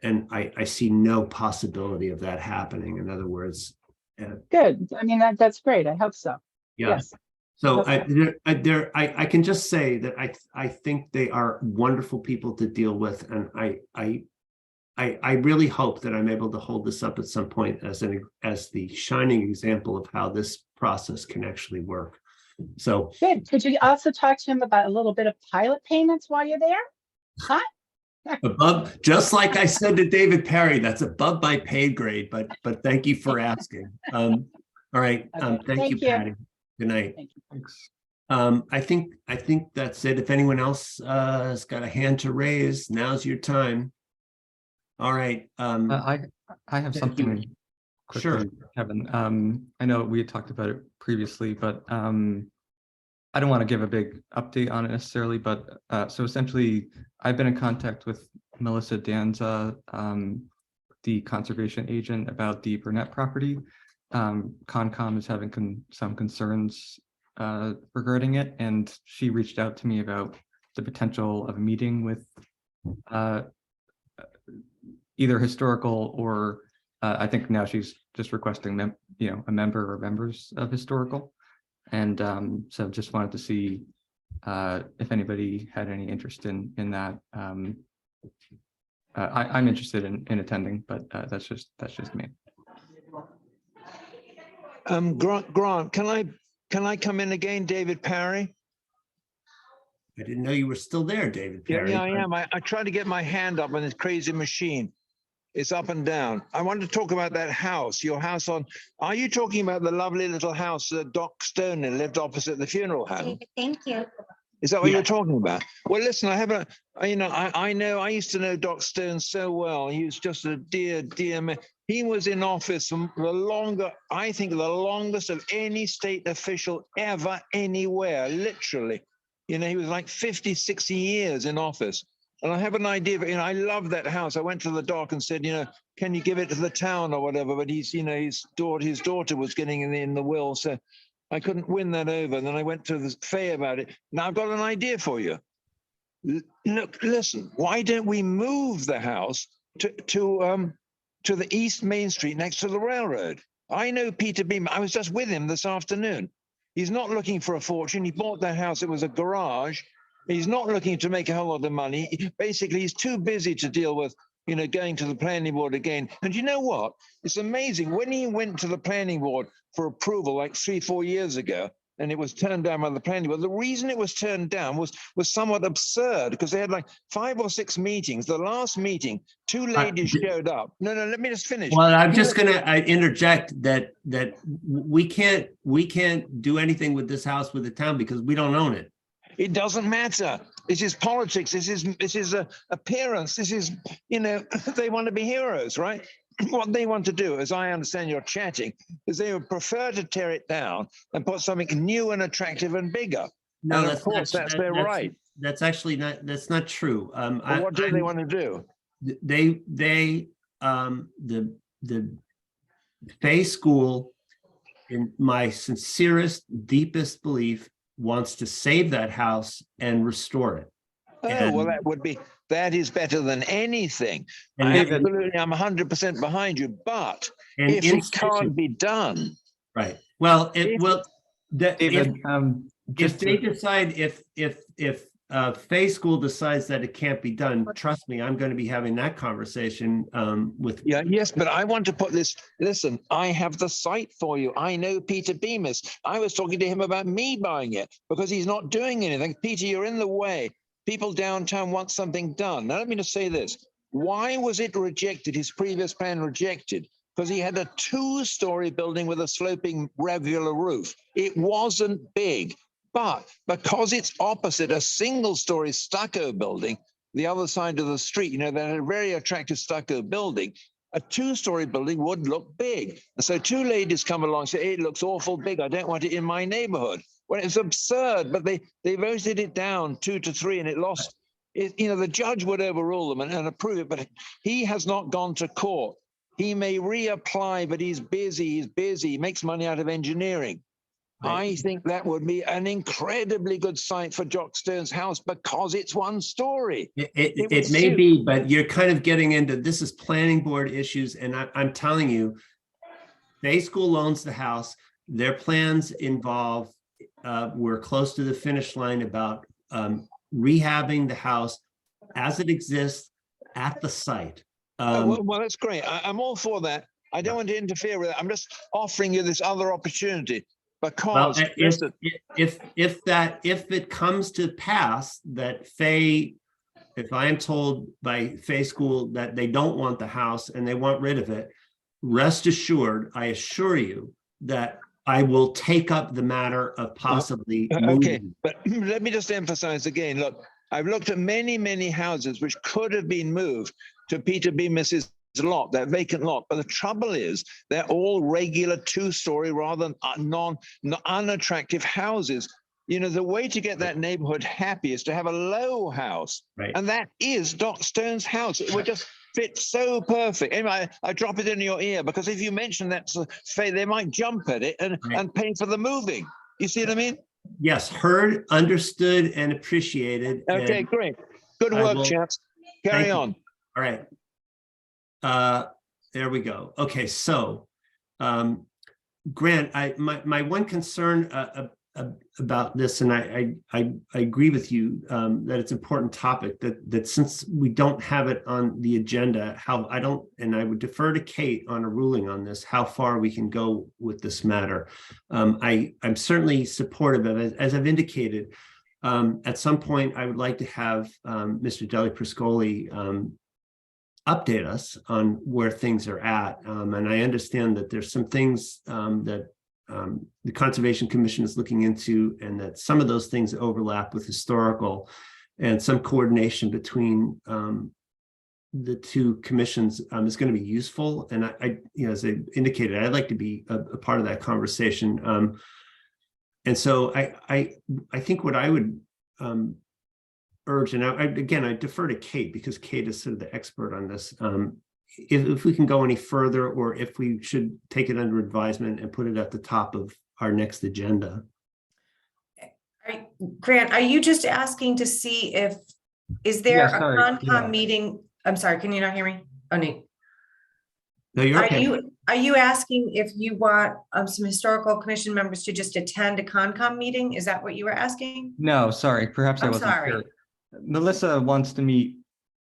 And I see no possibility of that happening. In other words, Good. I mean, that's great. I hope so. yeah. Yes. So Okay. I can just say that I think they are wonderful people to deal with, and I really hope that I'm able to hold this up at some point as the shining example of how this process can actually work. So Good. Could you also talk to him about a little bit of pilot payments while you're there? Huh? above, just like I said to David Perry, that's above my pay grade, but thank you for asking. All right, Okay, thank you, thank you. Patty. Good night. Thank you. Thanks. I think that's it. If anyone else has got a hand to raise, now's your time. All right. I have Thank something you. quickly, Sure. Kevin. I know we had talked about it previously, but I don't want to give a big update on it necessarily, but so essentially I've been in contact with Melissa Danza, the conservation agent, about the Burnett property. Concom is having some concerns regarding it, and she reached out to me about the potential of a meeting with either historical or I think now she's just requesting a member or members of historical. And so just wanted to see if anybody had any interest in that. I'm interested in attending, but that's just me. Grant, can I come in again, David Parry? I didn't know you were still there, David Yeah, Perry. yeah, I but- am. I tried to get my hand up on this crazy machine. It's up and down. I wanted to talk about that house, your house on. Are you talking about the lovely little house that Doc Stone lived opposite the funeral home? Thank you. Is that what Yeah. you're talking about? Well, listen, I used to know Doc Stone so well. He was just a dear man. He was in office for I think the longest of any state official ever anywhere, literally. He was like 50, 60 years in office. And I have an idea, but I love that house. I went to the doc and said, can you give it to the town or whatever? But his daughter was getting in the will, so I couldn't win that over. And then I went to the Faye about it. Now I've got an idea for you. Look, listen, why don't we move the house to to the East Main Street next to the railroad. I know Peter Beam. I was just with him this afternoon. He's not looking for a fortune. He bought that house. It was a garage. He's not looking to make a whole lot of money. Basically, he's too busy to deal with, going to the planning board again. And you know what? It's amazing. When he went to the planning board for approval like 3-4 years ago, and it was turned down by the planning board, the reason it was turned down was somewhat absurd, because they had like 5 or 6 meetings. The last meeting, 2 ladies showed up. No, let me just finish. Well, I'm just going to interject that we can't do anything with this house with the town because we don't own it. It doesn't matter. This is politics. This is a appearance. This is, they want to be heroes, right? What they want to do, as I understand you're chatting, is they would prefer to tear it down and put something new and attractive and bigger. No, and of course, that's their right. That's actually that's not true. But what do they want to do? The Fay School, in my sincerest, deepest belief, wants to save that house and restore it. Oh, well, that is better than anything. I'm 100% behind you, but if it can't be done. Right. Well, David, if they decide, if Fay School decides that it can't be done, trust me, I'm going to be having that conversation with. Yeah, yes, but I want to put this, listen, I have the site for you. I know Peter Bemis. I was talking to him about me buying it because he's not doing anything. Peter, you're in the way. People downtown want something done. Now, let me just say this. Why was it rejected, his previous plan rejected? Because he had a 2-story building with a sloping regular roof. It wasn't big. But because it's opposite a 1-story stucco building, the other side of the street, that had a very attractive stucco building, a 2-story building would look big. And so 2 ladies come along and say, it looks awful big. I don't want it in my neighborhood. Well, it's absurd, but they voted it down 2 to 3 and it lost. The judge would overrule them and approve it, but he has not gone to court. He may reapply, but he's busy. He makes money out of engineering. Right. I think that would be an incredibly good site for Jock Stearns' house because it's 1 story. It may be, but you're kind of getting into, this is planning board issues. And I'm telling you, Fay School owns the house. Their plans involve, we're close to the finish line about rehabbing the house as it exists at the site. Well, that's great. I'm all for that. I don't want to interfere with it. I'm just offering you this other opportunity. Because if it comes to pass that Fay, if I am told by Fay School that they don't want the house and they want rid of it, rest assured, I assure you that I will take up the matter of possibly okay, but let me just emphasize again, look, I've looked at many houses which could have been moved to Peter Bemis's lot, that vacant lot, but the trouble is they're all regular 2-story rather than unattractive houses. The way to get that neighborhood happy is to have a low house, right? And that is Doc Stone's house. It would just fit so perfect. Anyway, I drop it in your ear because if you mention that, they might jump at it and pay for the moving. You see what I mean? Yes, heard, understood, and appreciated. Okay, great. Good work, chaps. Carry on. All right. There we go. Okay, so Grant, my one concern about this, and I agree with you that it's an important topic that since we don't have it on the agenda, and I would defer to Kate on a ruling on this, how far we can go with this matter. I'm certainly supportive of it, as I've indicated. At some point, I would like to have Mr. Deli Priscoli update us on where things are at. And I understand that there's some things that the Conservation Commission is looking into, and that some of those things overlap with historical, and some coordination between the 2 commissions is going to be useful. And I as I indicated, I'd like to be a part of that conversation. And so I think what I would urge, and I defer to Kate because Kate is sort of the expert on this. If we can go any further, or if we should take it under advisement and put it at the top of our next agenda. Grant, are you just asking to see is there a Concom meeting? I'm sorry, can you not hear me? Oh, Nate. No, you're Are okay. are you asking if you want some historical commission members to just attend a Concom meeting? Is that what you were asking? No, sorry, perhaps I I'm wasn't sorry. clear. Melissa wants to meet,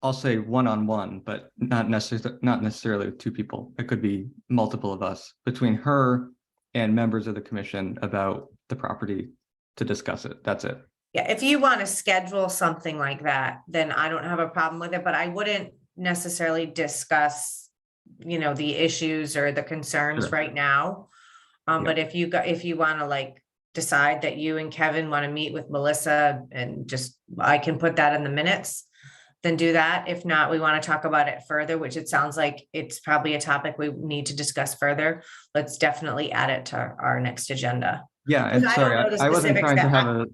I'll say one-on-one, but not necessarily with two people. It could be multiple of us between her and members of the commission about the property to discuss it. That's it. Yeah, if you want to schedule something like that, then I don't have a problem with it, but I wouldn't necessarily discuss, the issues or the concerns Sure. right now. Yeah. But if you want to like decide that you and Kevin want to meet with Melissa and I can put that in the minutes, then do that. If not, we want to talk about it further, which it sounds like it's probably a topic we need to discuss further. Let's definitely add it to our next agenda. Yeah, and I don't sorry, know the I wasn't specifics trying to that have a,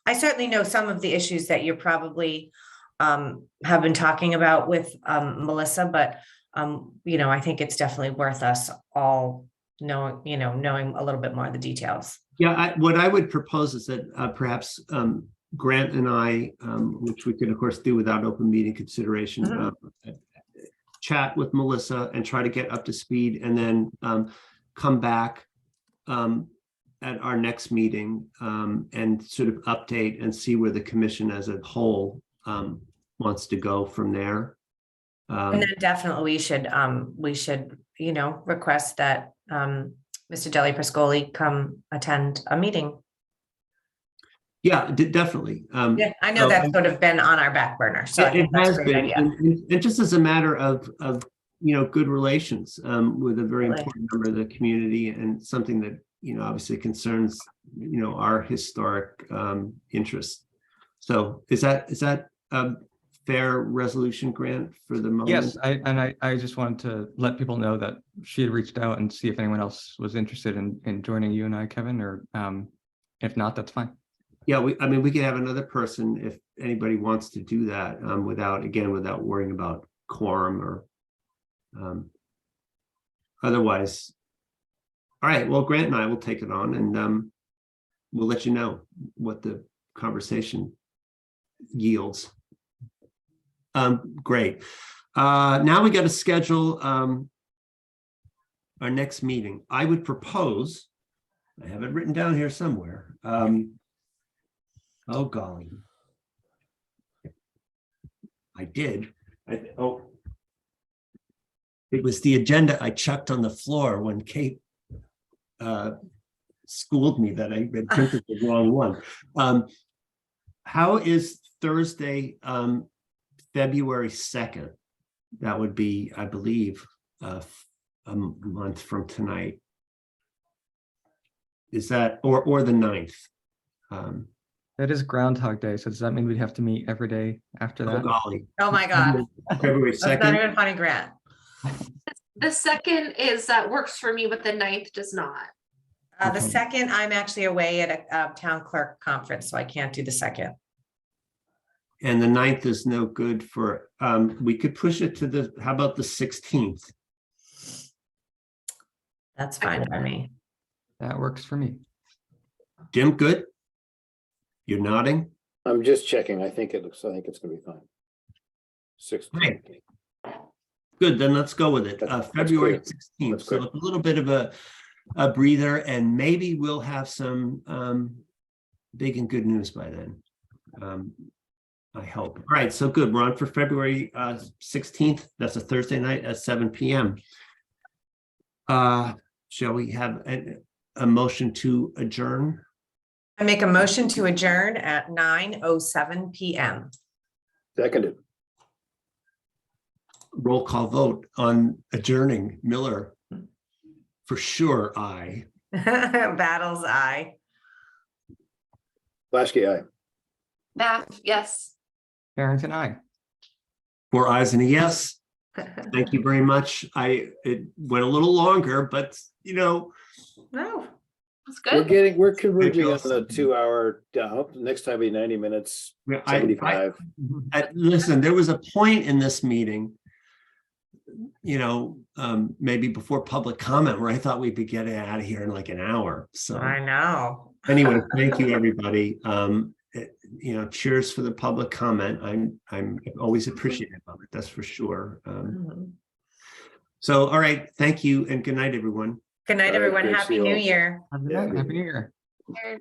I certainly know some of the issues that you're probably have been talking about with Melissa, but I think it's definitely worth us all knowing a little bit more of the details. Yeah, what I would propose is that perhaps Grant and I, which we could of course do without open meeting consideration, chat with Melissa and try to get up to speed, and then come back at our next meeting and sort of update and see where the commission as a whole wants to go from there. And then definitely we should request that Mr. Deli Pascoli come attend a meeting. Yeah, definitely. Yeah, I know So- that's sort of been on our back burner, so I It think that's a has great been, idea. and just as a matter of good relations with a very Really. important member of the community, and something that obviously concerns our historic interests. So is that a fair resolution, Grant, for the moment? yes, I just wanted to let people know that she had reached out and see if anyone else was interested in joining you and I, Kevin, or if not, that's fine. Yeah, we can have another person if anybody wants to do that without worrying about quorum or otherwise. All right, well, Grant and I will take it on, and we'll let you know what the conversation yields. Great. Now we got to schedule our next meeting. I would propose, I have it written down here somewhere. Oh, golly. I did. It was the agenda I chucked on the floor when Kate schooled me that I had printed the wrong one. How is Thursday, February 2nd? That would be, I believe, a month from tonight. Is that, or the 9th? That is Groundhog Day, so does that mean we'd have to meet every day after Oh, that? golly. Oh, my God. February That's not 2nd. even funny, Grant. The second is that works for me, but the 9th does not. The Okay. second, I'm actually away at a town clerk conference, so I can't do the second. And the 9th is no good for, we could push it to how about the 16th? That's fine by me. That works for me. Jim, good? You're nodding? I'm just checking. I think it's gonna be fine. 16. Good, then let's go with it. That's February great. 16th. That's So great. a little bit of a breather, and maybe we'll have some big and good news by then. I hope. All right, so good. We're on for February 16th. That's a Thursday night at 7 p.m. Shall we have a motion to adjourn? I make a motion to adjourn at 9:07 p.m. Seconded. Roll call vote on adjourning. Miller, for sure, aye. Battles, aye. Blaschke, aye. Math, yes. Barrington, aye. 4 ayes and a yes. Thank you very much. It went a little longer, but No, That's good. We're converging on Good. the 2-hour, next time be 90 minutes, I- 75. listen, there was a point in this meeting, maybe before public comment, where I thought we'd be getting out of here in like an hour. So I know. anyway, thank you, everybody. Cheers for the public comment. I'm always appreciative of it, that's for sure. Mhm. So, all right, thank you and good night, everyone. Good night, All right, everyone. great to see Happy you New all. Year. Have a good Yeah, night. me- Happy New Year. Here.